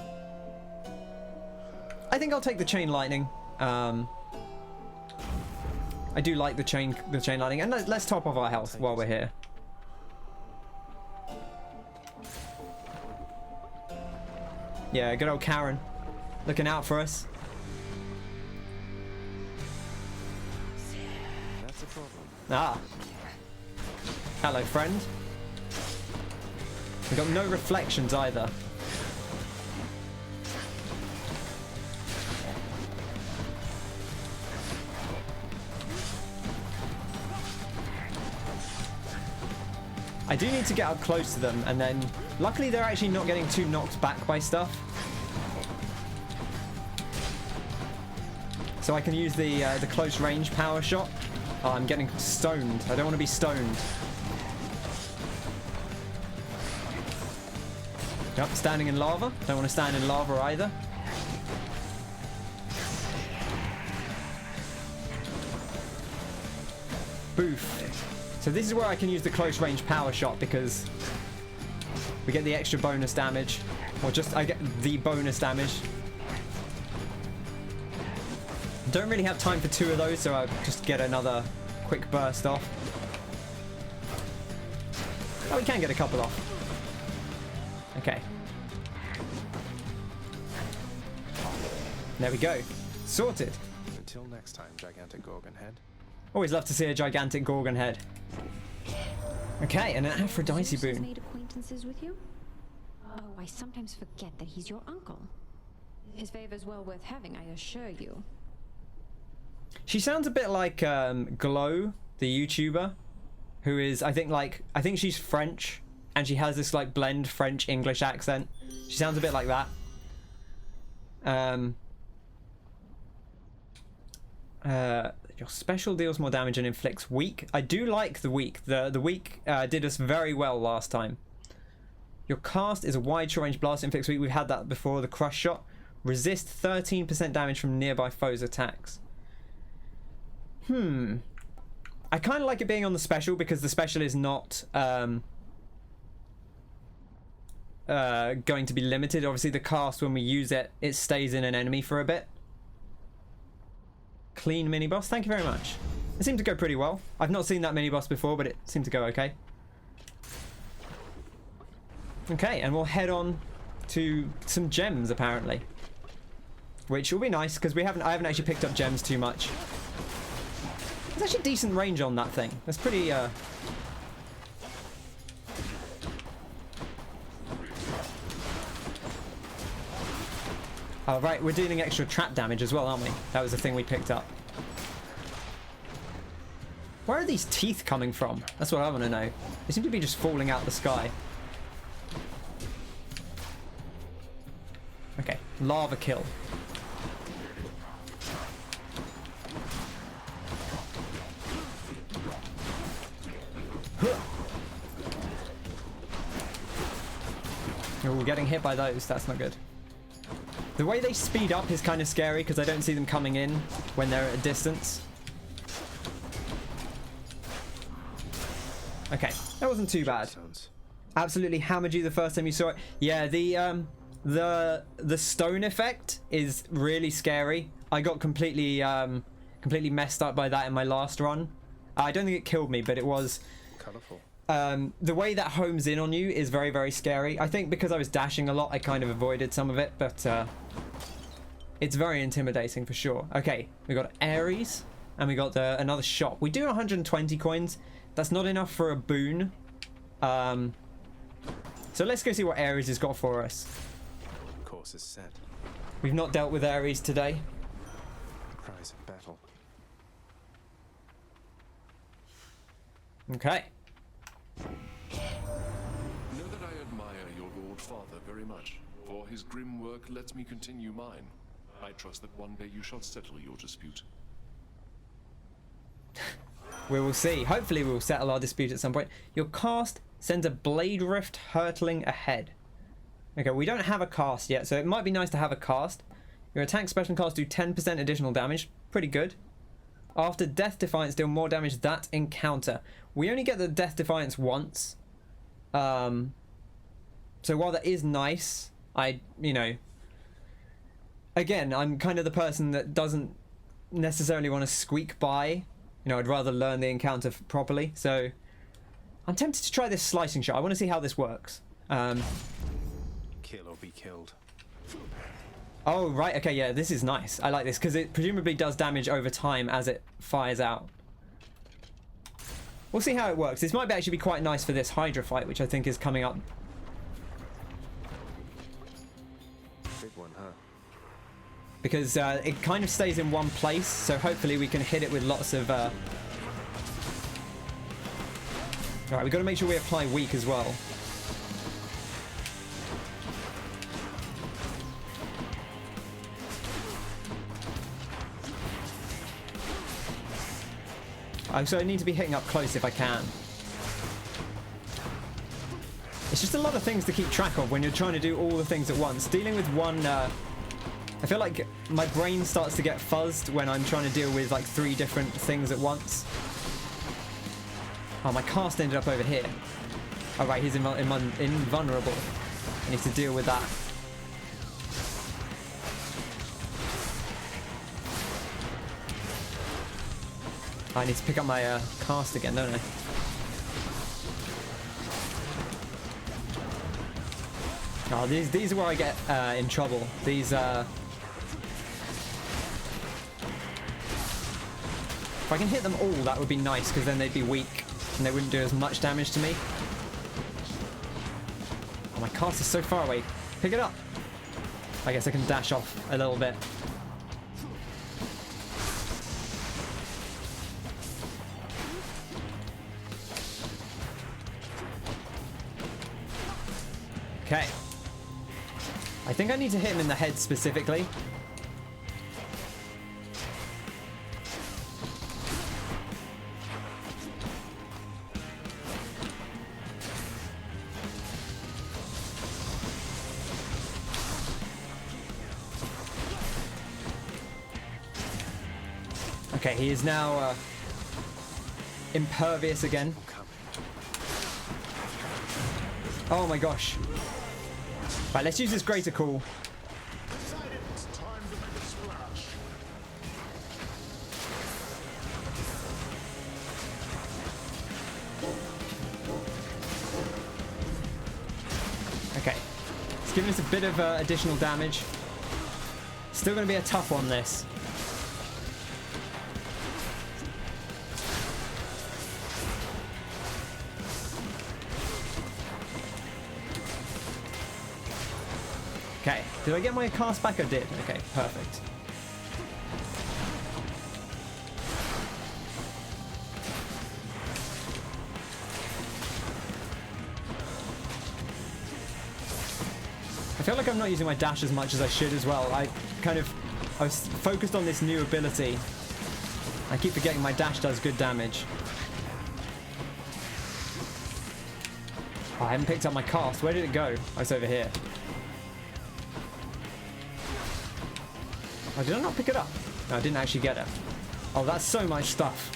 think I'll take the chain lightning. I do like the chain lightning, and let's top off our health while we're here. Yeah, good old Karen, looking out for us. That's a problem. Ah. Hello, friend. We've got no reflections either. I do need to get up close to them, and then luckily they're actually not getting too knocked back by stuff. So I can use the close range power shot. Oh, I'm getting stoned. I don't want to be stoned. Yep, standing in lava. Don't want to stand in lava either. Boof. So this is where I can use the close range power shot, because we get the extra bonus damage, or just I get the bonus damage. Don't really have time for 2 of those, so I'll just get another quick burst off. Oh, we can get a couple off. Okay. There we go. Sorted. Until next time, gigantic Gorgon head. Always love to see a gigantic Gorgon head. Okay, and an Aphrodite boon. Made acquaintances with you? Oh, I sometimes forget that he's your uncle. His favor's well worth having, I assure you. She sounds a bit like Glow, the YouTuber, who is I think she's French, and she has this like blend French-English accent. She sounds a bit like that. Your special deals more damage and inflicts weak. I do like the weak. The weak did us very well last time. Your cast is a wide short range blast, inflicts weak. We've had that before. The crush shot. Resist 13% damage from nearby foes' attacks. I kind of like it being on the special, because the special is not going to be limited. Obviously the cast, when we use it, it stays in an enemy for a bit. Clean mini boss, thank you very much. It seemed to go pretty well. I've not seen that mini boss before, but it seemed to go okay. Okay, and we'll head on to some gems apparently, which will be nice because I haven't actually picked up gems too much. There's actually decent range on that thing. That's pretty oh right, we're dealing extra trap damage as well, aren't we? That was the thing we picked up. Where are these teeth coming from? That's what I want to know. They seem to be just falling out the sky. Okay, lava kill. Oh, we're getting hit by those. That's not good. The way they speed up is kind of scary because I don't see them coming in when they're at a distance. Okay, that wasn't too bad. Absolutely hammered you the first time you saw it. Yeah, the stone effect is really scary. I got completely messed up by that in my last run. I don't think it killed me, but it was colorful. The way that homes in on you is very, very scary. I think because I was dashing a lot, I kind of avoided some of it, but it's very intimidating for sure. Okay, we got Ares, and we got another shop. We do 120 coins. That's not enough for a boon. So let's go see what Ares has got for us. Course is set. We've not dealt with Ares today. Prize of battle. Okay. Know that I admire your Lord Father very much, for his grim work lets me continue mine. I trust that one day you shall settle your dispute. We will see. Hopefully we will settle our dispute at some point. Your cast sends a blade rift hurtling ahead. Okay, we don't have a cast yet, so it might be nice to have a cast. Your attack, special, and cast do 10% additional damage. Pretty good. After Death Defiance, deal more damage that encounter. We only get the Death Defiance once. So while that is nice, again, I'm kind of the person that doesn't necessarily want to squeak by. I'd rather learn the encounter properly. So I'm tempted to try this slicing shot. I want to see how this works. Kill or be killed. Oh, right. Okay, yeah, this is nice. I like this because it presumably does damage over time as it fires out. We'll see how it works. This might actually be quite nice for this Hydra fight, which I think is coming up. Big one, huh? Because it kind of stays in one place, so hopefully we can hit it with lots of... Alright, we've got to make sure we apply weak as well. So I need to be hitting up close if I can. It's just a lot of things to keep track of when you're trying to do all the things at once. Dealing with one... I feel like my brain starts to get fuzzed when I'm trying to deal with like 3 different things at once. Oh, my cast ended up over here. Oh, right, he's invulnerable. I need to deal with that. I need to pick up my cast again, don't I? Oh, these are where I get in trouble. These if I can hit them all, that would be nice, because then they'd be weak and they wouldn't do as much damage to me. Oh, my cast is so far away. Pick it up. I guess I can dash off a little bit. Okay. I think I need to hit him in the head specifically. Okay, he is now impervious again. Oh my gosh. Right, let's use this greater call. Okay, it's giving us a bit of additional damage. Still going to be a tough one, this. Okay, did I get my cast back? I did. Okay, perfect. I feel like I'm not using my dash as much as I should as well. I was focused on this new ability. I keep forgetting my dash does good damage. Oh, I haven't picked up my cast. Where did it go? Oh, it's over here. Oh, did I not pick it up? No, I didn't actually get it. Oh, that's so much stuff.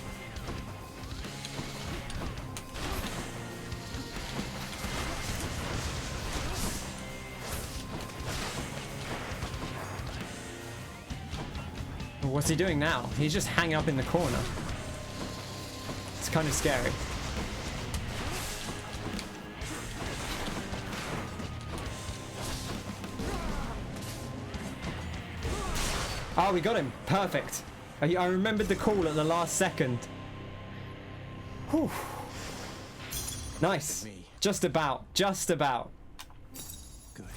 What's he doing now? He's just hanging up in the corner. It's kind of scary. Oh, we got him. Perfect. I remembered the call at the last second. Whew. Nice. Just about. Just about. Good.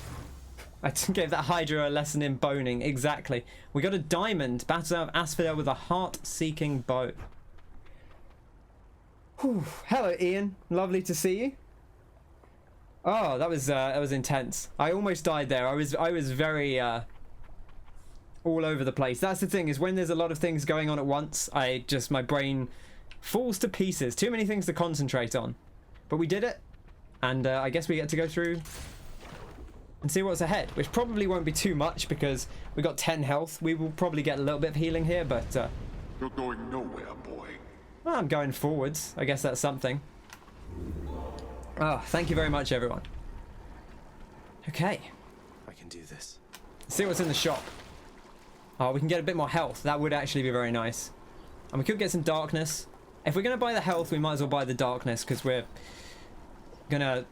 I gave that Hydra a lesson in boning. Exactly. We got a diamond. Battle out of Asphodel with a heart-seeking bow. Whew. Hello, Ian. Lovely to see you. Oh, that was intense. I almost died there. I was very all over the place. That's the thing, is when there's a lot of things going on at once, my brain falls to pieces. Too many things to concentrate on. But we did it, and I guess we get to go through and see what's ahead, which probably won't be too much because we got 10 health. We will probably get a little bit of healing here, but You're going nowhere, boy. well, I'm going forwards. I guess that's something. Oh, thank you very much, everyone. Okay. I can do this. Let's see what's in the shop. Oh, we can get a bit more health. That would actually be very nice. And we could get some darkness. If we're going to buy the health, we might as well buy the darkness, because we're going to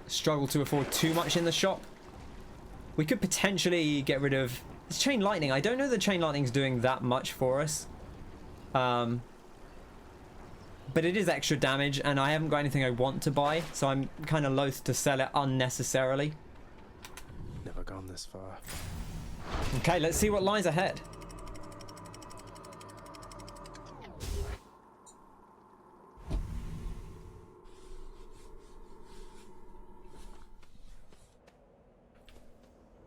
struggle to afford too much in the shop. We could potentially get rid of this chain lightning. I don't know that chain lightning's doing that much for us. But it is extra damage, and I haven't got anything I want to buy, so I'm kind of loath to sell it unnecessarily. Never gone this far. Okay, let's see what lies ahead.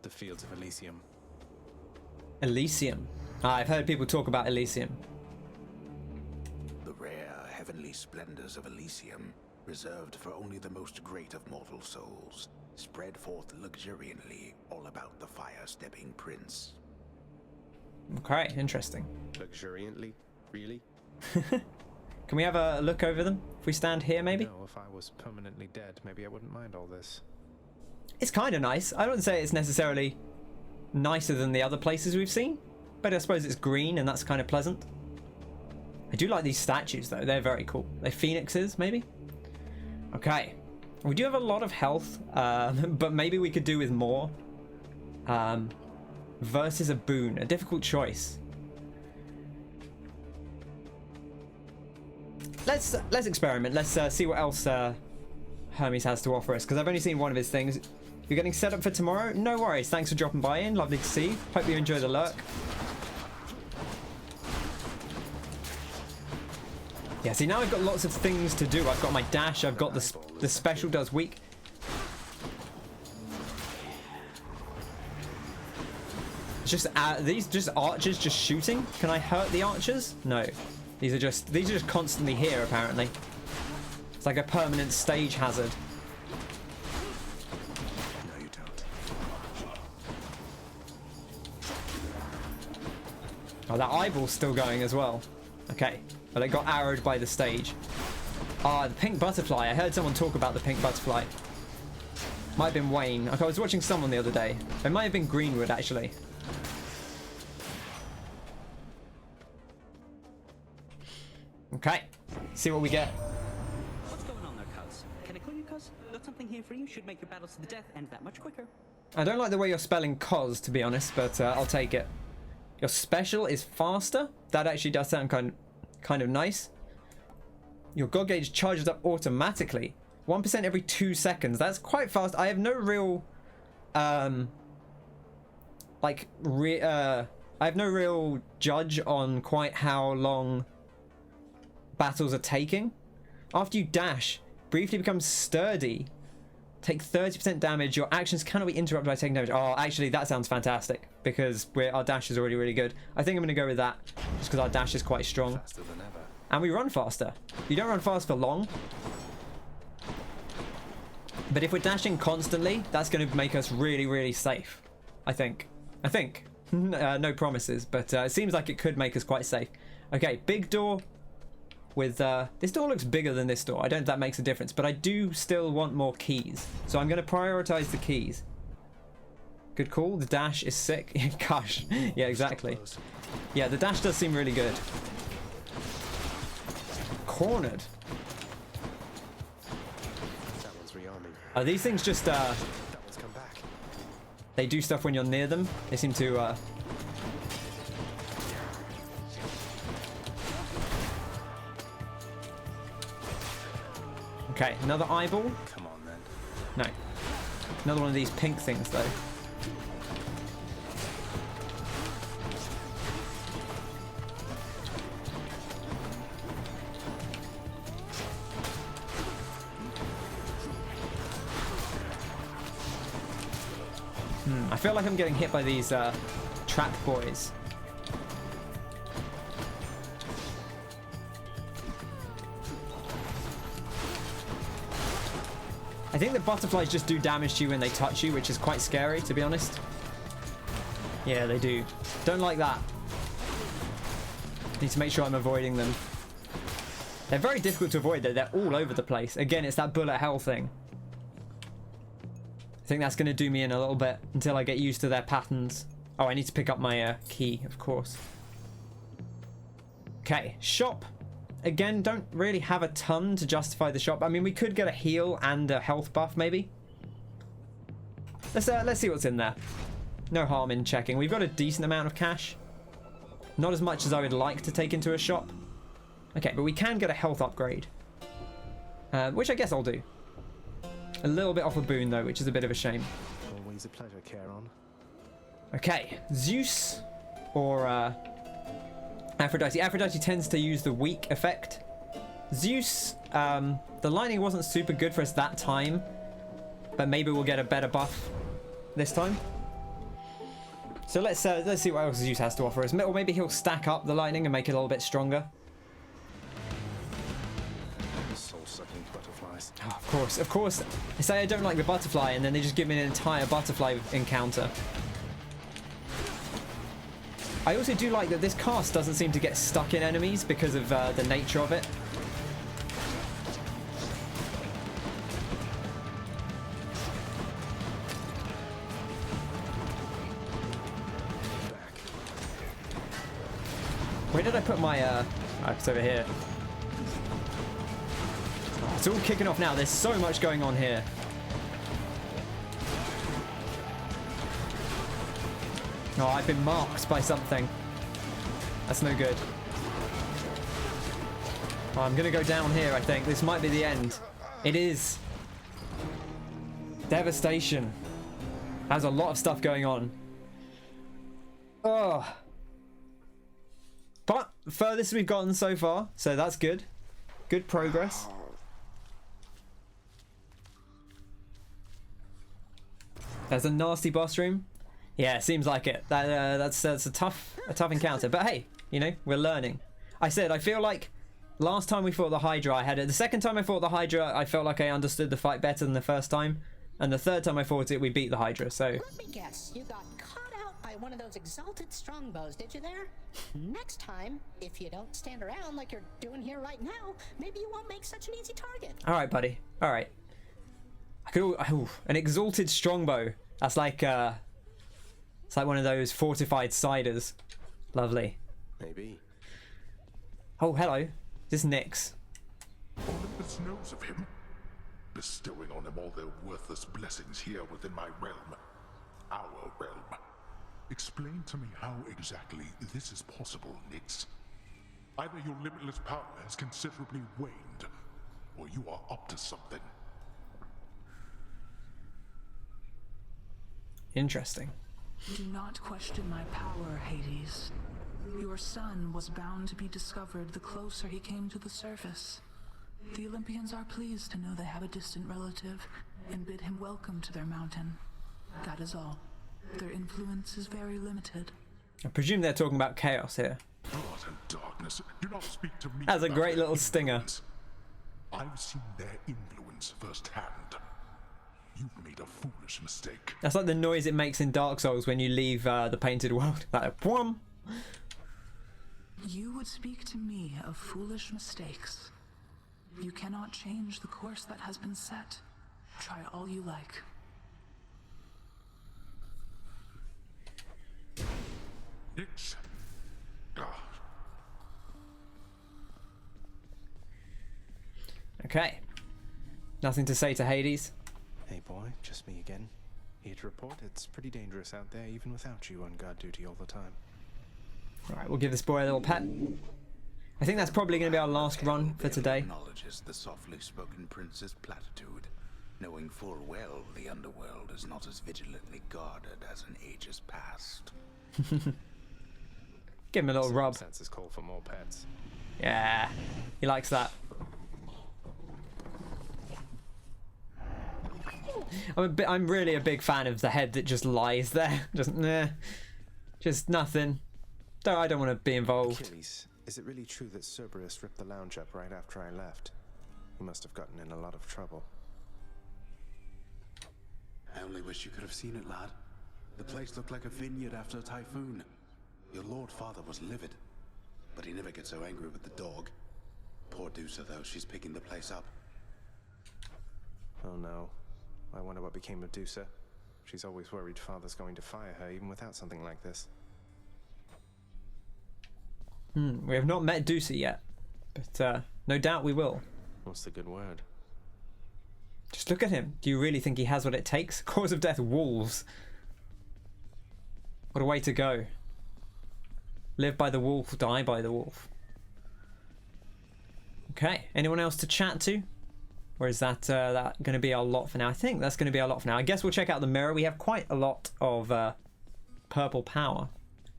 The fields of Elysium. Elysium. I've heard people talk about Elysium. The rare heavenly splendors of Elysium, reserved for only the most great of mortal souls, spread forth luxuriantly all about the fire-stepping prince. Okay, interesting. Luxuriantly? Really? Can we have a look over them? If we stand here, maybe? No, if I was permanently dead, maybe I wouldn't mind all this. It's kind of nice. I don't say it's necessarily nicer than the other places we've seen, but I suppose it's green and that's kind of pleasant. I do like these statues, though. They're very cool. They're phoenixes, maybe? Okay. We do have a lot of health, but maybe we could do with more. Versus a boon. A difficult choice. Let's experiment. Let's see what else Hermes has to offer us, because I've only seen one of his things. You're getting set up for tomorrow? No worries. Thanks for dropping by in. Lovely to see you. Hope you enjoy the lurk. Yeah, see, now I've got lots of things to do. I've got my dash. I've got the special does weak. It's just these just archers just shooting. Can I hurt the archers? No. These are just constantly here, apparently. It's like a permanent stage hazard. No, you don't. Oh, that eyeball's still going as well. Okay. But it got arrowed by the stage. Ah, the pink butterfly. I heard someone talk about the pink butterfly. Might have been Wayne. Okay, I was watching someone the other day. It might have been Greenwood, actually. Okay. See what we get. What's going on there, cuz? Can I call you cuz? Got something here for you. Should make your battles to the death end that much quicker. I don't like the way you're spelling cos, to be honest, but I'll take it. Your special is faster? That actually does sound kind of nice. Your god gauge charges up automatically. 1% every 2 seconds. That's quite fast. I have no real I have no real judge on quite how long battles are taking. After you dash, briefly becomes sturdy. Take 30% damage. Your actions cannot be interrupted by taking damage. Oh, actually, that sounds fantastic because our dash is already really good. I think I'm going to go with that just because our dash is quite strong. Faster than ever. And we run faster. You don't run fast for long. But if we're dashing constantly, that's going to make us really, really safe. I think. No promises, but it seems like it could make us quite safe. Okay, big door with... this door looks bigger than this door. I don't know if that makes a difference, but I do still want more keys. So I'm going to prioritize the keys. Good call. The dash is sick. Gosh. Yeah, exactly. Yeah, the dash does seem really good. Cornered. That one's rearming. Are these things just... That one's come back. They do stuff when you're near them. They seem to... Okay, another eyeball. Come on, then. No. Another one of these pink things, though. I feel like I'm getting hit by these trap boys. I think the butterflies just do damage to you when they touch you, which is quite scary, to be honest. Yeah, they do. Don't like that. Need to make sure I'm avoiding them. They're very difficult to avoid, though. They're all over the place. Again, it's that bullet hell thing. I think that's going to do me in a little bit until I get used to their patterns. Oh, I need to pick up my key, of course. Okay, shop. Again, don't really have a ton to justify the shop. I mean, we could get a heal and a health buff, maybe. Let's see what's in there. No harm in checking. We've got a decent amount of cash. Not as much as I would like to take into a shop. Okay, but we can get a health upgrade. Which I guess I'll do. A little bit off a boon, though, which is a bit of a shame. Always a pleasure, Charon. Okay, Zeus or Aphrodite. Aphrodite tends to use the weak effect. Zeus, the lightning wasn't super good for us that time, but maybe we'll get a better buff this time. So let's see what else Zeus has to offer us. Or maybe he'll stack up the lightning and make it a little bit stronger. Soul-sucking butterflies. Oh, of course. I say I don't like the butterfly, and then they just give me an entire butterfly encounter. I also do like that this cast doesn't seem to get stuck in enemies because of the nature of it. Where did I put my... Oh, it's over here. Oh, it's all kicking off now. There's so much going on here. Oh, I've been marked by something. That's no good. Oh, I'm gonna go down here, I think. This might be the end. It is. Devastation. Has a lot of stuff going on. Oh. But furthest we've gotten so far, so that's good. Good progress. There's a nasty boss room. Yeah, seems like it. That's a tough encounter. But hey, you know, we're learning. I said I feel like last time we fought the Hydra, I had it. The second time I fought the Hydra, I felt like I understood the fight better than the first time, and the third time I fought it, we beat the Hydra. So let me guess, you got caught out by one of those exalted strongbows, did you there? Next time, if you don't stand around like you're doing here right now, maybe you won't make such an easy target. All right, buddy. All right. I could. An exalted strongbow. That's like it's like one of those fortified ciders. Lovely. Maybe. Oh, hello. This is Nyx. Olympus knows of him, bestowing on him all their worthless blessings here within my realm. Our realm. Explain to me how exactly this is possible, Nyx. Either your limitless power has considerably waned, or you are up to something. Interesting. Do not question my power, Hades. Your son was bound to be discovered the closer he came to the surface. The Olympians are pleased to know they have a distant relative and bid him welcome to their mountain. That is all. Their influence is very limited. I presume they're talking about chaos here. Blood and darkness. Do not speak to me. That's a about great their little stinger. influence. I've seen their influence firsthand. You've made a foolish mistake. That's like the noise it makes in Dark Souls when you leave the painted world. Like a boom. You would speak to me of foolish mistakes. You cannot change the course that has been set. Try all you like. It's... Okay. Nothing to say to Hades. Hey boy, just me again. Here to report it's pretty dangerous out there even without you on guard duty all the time. Alright, we'll give this boy a little pet. I think that's probably going to be our last run for today. Acknowledges the softly spoken prince's platitude, knowing full well the underworld is not as vigilantly guarded as in ages past. Give him a little rub. Senses call for more pets. Yeah, he likes that. I'm really a big fan of the head that just lies there. Just nothing. I don't want to be involved. Achilles, is it really true that Cerberus ripped the lounge up right after I left? He must have gotten in a lot of trouble. I only wish you could have seen it, lad. The place looked like a vineyard after a typhoon. Your lord father was livid, but he never gets so angry with the dog. Poor Dusa, though, she's picking the place up. Oh no. I wonder what became of Dusa. She's always worried father's going to fire her even without something like this. We have not met Dusa yet, but no doubt we will. What's the good word? Just look at him. Do you really think he has what it takes? Cause of death, wolves. What a way to go. Live by the wolf, die by the wolf. Okay, anyone else to chat to? Or is that going to be our lot for now? I think that's going to be our lot for now. I guess we'll check out the mirror. We have quite a lot of purple power.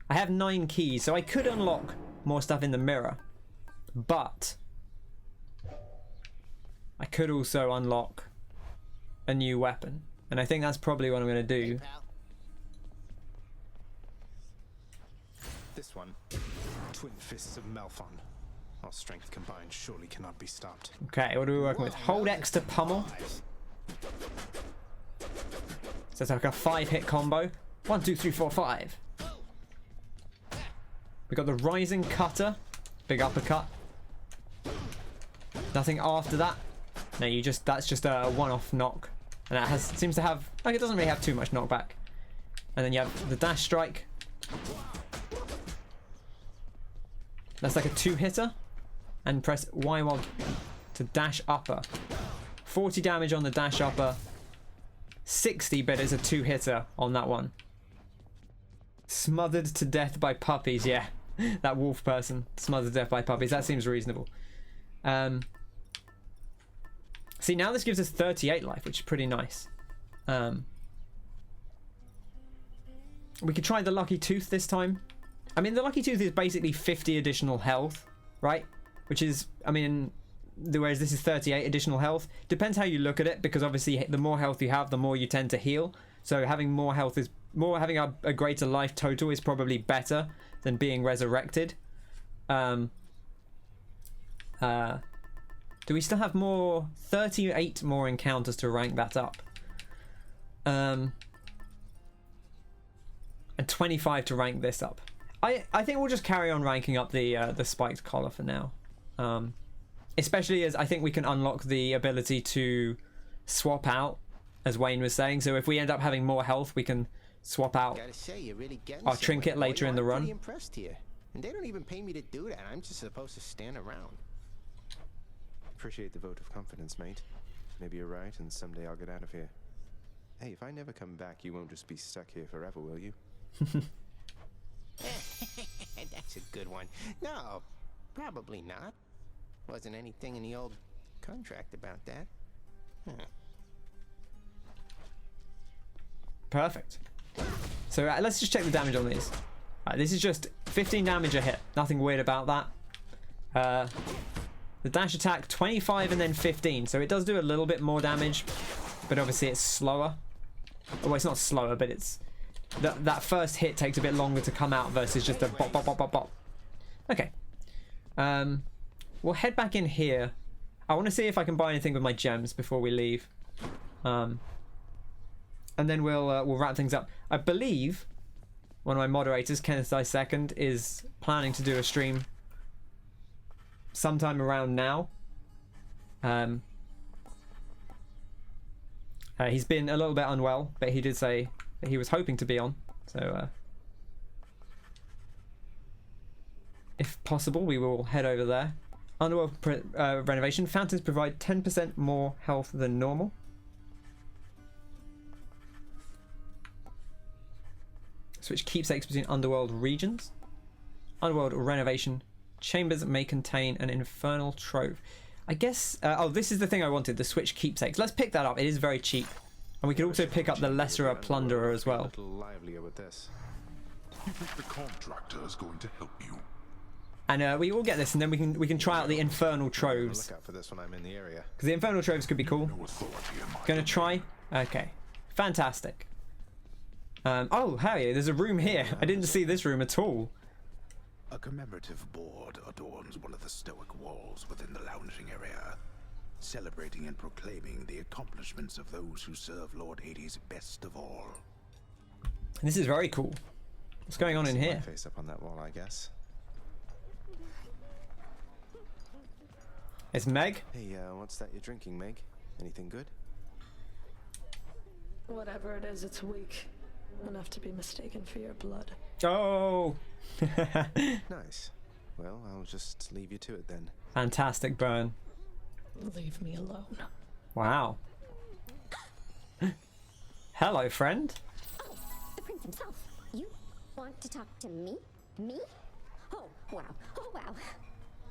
I have 9 keys, so I could unlock more stuff in the mirror. But I could also unlock a new weapon. And I think that's probably what I'm going to do. Hey, pal. This one. Twin Fists of Malphon. Our strength combined surely cannot be stopped. Okay, what are we working with? Hold X to pummel. So it's like a 5-hit combo. 1, 2, 3, 4, 5. We got the Rising Cutter. Big uppercut. Nothing after that. No, that's just a one-off knock. And that seems to have, like, it doesn't really have too much knockback. And then you have the Dash Strike. That's like a 2-hitter. And press Y while to dash upper. 40 damage on the dash upper. 60, but it's a 2-hitter on that one. Smothered to death by puppies, yeah. That wolf person. Smothered to death by puppies. That seems reasonable. See, now this gives us 38 life, which is pretty nice. We could try the Lucky Tooth this time. I mean, the Lucky Tooth is basically 50 additional health, right? Which is, I mean, whereas this is 38 additional health. Depends how you look at it, because obviously the more health you have, the more you tend to heal. So having more health is having a greater life total is probably better than being resurrected. Do we still have 38 more encounters to rank that up? And 25 to rank this up. I think we'll just carry on ranking up the spiked collar for now. Especially as I think we can unlock the ability to swap out, as Wayne was saying. So if we end up having more health, we can swap out Gotta say, you're really getting our trinket somewhere, later boy. in the I'm run. pretty impressed here. And they don't even pay me to do that. I'm just supposed to stand around. Appreciate the vote of confidence, mate. Maybe you're right, and someday I'll get out of here. Hey, if I never come back, you won't just be stuck here forever, will you? That's a good one. No, probably not. Wasn't anything in the old contract about that. Perfect. So let's just check the damage on these. This is just 15 damage a hit. Nothing weird about that. The dash attack, 25 and then 15. So it does do a little bit more damage, but obviously it's slower. Oh, it's not slower, but it's... That first hit takes a bit longer to come out versus just a bop, bop, bop, bop, bop. Okay. We'll head back in here. I want to see if I can buy anything with my gems before we leave. and then we'll wrap things up. I believe one of my moderators, Kenneth II, is planning to do a stream sometime around now. He's been a little bit unwell, but he did say that he was hoping to be on. So, if possible, we will head over there. Underworld renovation. Fountains provide 10% more health than normal. Switch keepsakes between underworld regions. Underworld renovation. Chambers may contain an infernal trove. I guess... oh, this is the thing I wanted, the switch keepsakes. Let's pick that up. It is very cheap. And we could also pick up the lesser plunderer as well. A little livelier with this. You think the contractor is going to help you? And we will get this, and then we can try out the infernal troves. Look out for this when I'm in the area. Because the infernal troves could be cool. Gonna try. Okay, fantastic. Oh, hey, there's a room here. I didn't see this room at all. A commemorative board adorns one of the stoic walls within the lounging area, celebrating and proclaiming the accomplishments of those who serve Lord Hades best of all. This is very cool. What's going on in here? My face up on that wall, I guess. It's Meg. Hey, what's that you're drinking, Meg? Anything good? Whatever it is, it's weak. Enough to be mistaken for your blood. Oh! Nice. Well, I'll just leave you to it then. Fantastic burn. Leave me alone. Wow. Hello, friend. Oh, the prince himself. You want to talk to me? Me? Oh, wow. Oh, wow.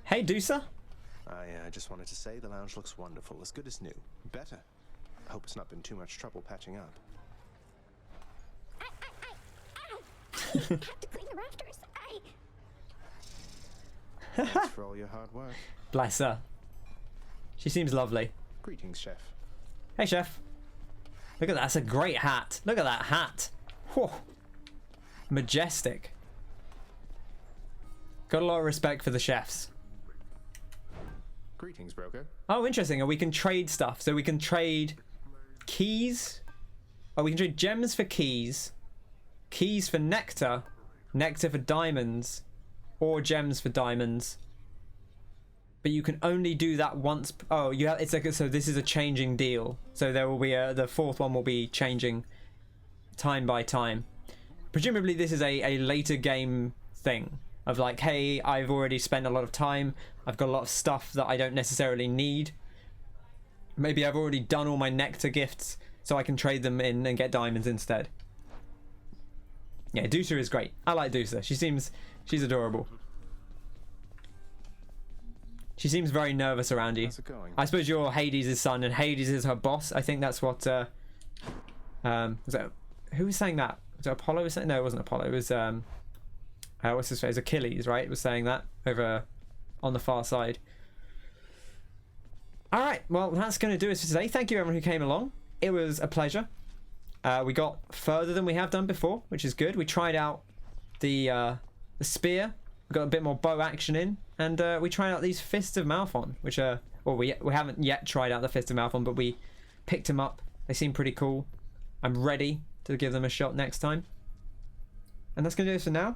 Hey, Dusa. I just wanted to say the lounge looks wonderful. As good as new. Better. I hope it's not been too much trouble patching up. I have to clean the rafters. Thanks for all your hard work. Bless her. She seems lovely. Greetings, chef. Hey, chef. Look at that. That's a great hat. Look at that hat. Whew. Majestic. Got a lot of respect for the chefs. Greetings, broker. Oh, interesting. And we can trade stuff. So we can trade keys. Oh, we can trade gems for keys. Keys for nectar. Nectar for diamonds. Or gems for diamonds. But you can only do that once. Oh, you have. It's like so. This is a changing deal. So there will be the fourth one will be changing time by time. Presumably, this is a later game thing of like, hey, I've already spent a lot of time. I've got a lot of stuff that I don't necessarily need. Maybe I've already done all my nectar gifts, so I can trade them in and get diamonds instead. Yeah, Dusa is great. I like Dusa. She's adorable. She seems very nervous around you. How's it going? I suppose you're Hades' son and Hades is her boss. I think that's what was that, who was saying that? Was it Apollo was saying? No, it wasn't Apollo. It was what's his face? Achilles, right? Was saying that over on the far side. All right, well, that's going to do it for today. Thank you everyone who came along. It was a pleasure. We got further than we have done before, which is good. We tried out the spear. We got a bit more bow action in, and we tried out these Fists of Malphon, which are, well, we haven't yet tried out the Fists of Malphon, but we picked them up. They seem pretty cool. I'm ready to give them a shot next time. And that's going to do it for now.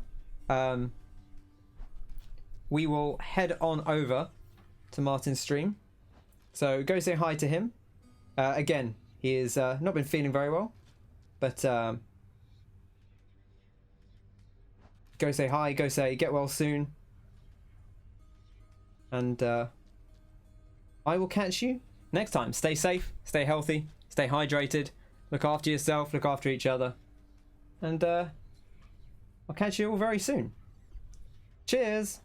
We will head on over to Martin's stream. So go say hi to him. Again, he has not been feeling very well, but go say hi, go say get well soon. And I will catch you next time. Stay safe, stay healthy, stay hydrated, look after yourself, look after each other. And I'll catch you all very soon. Cheers!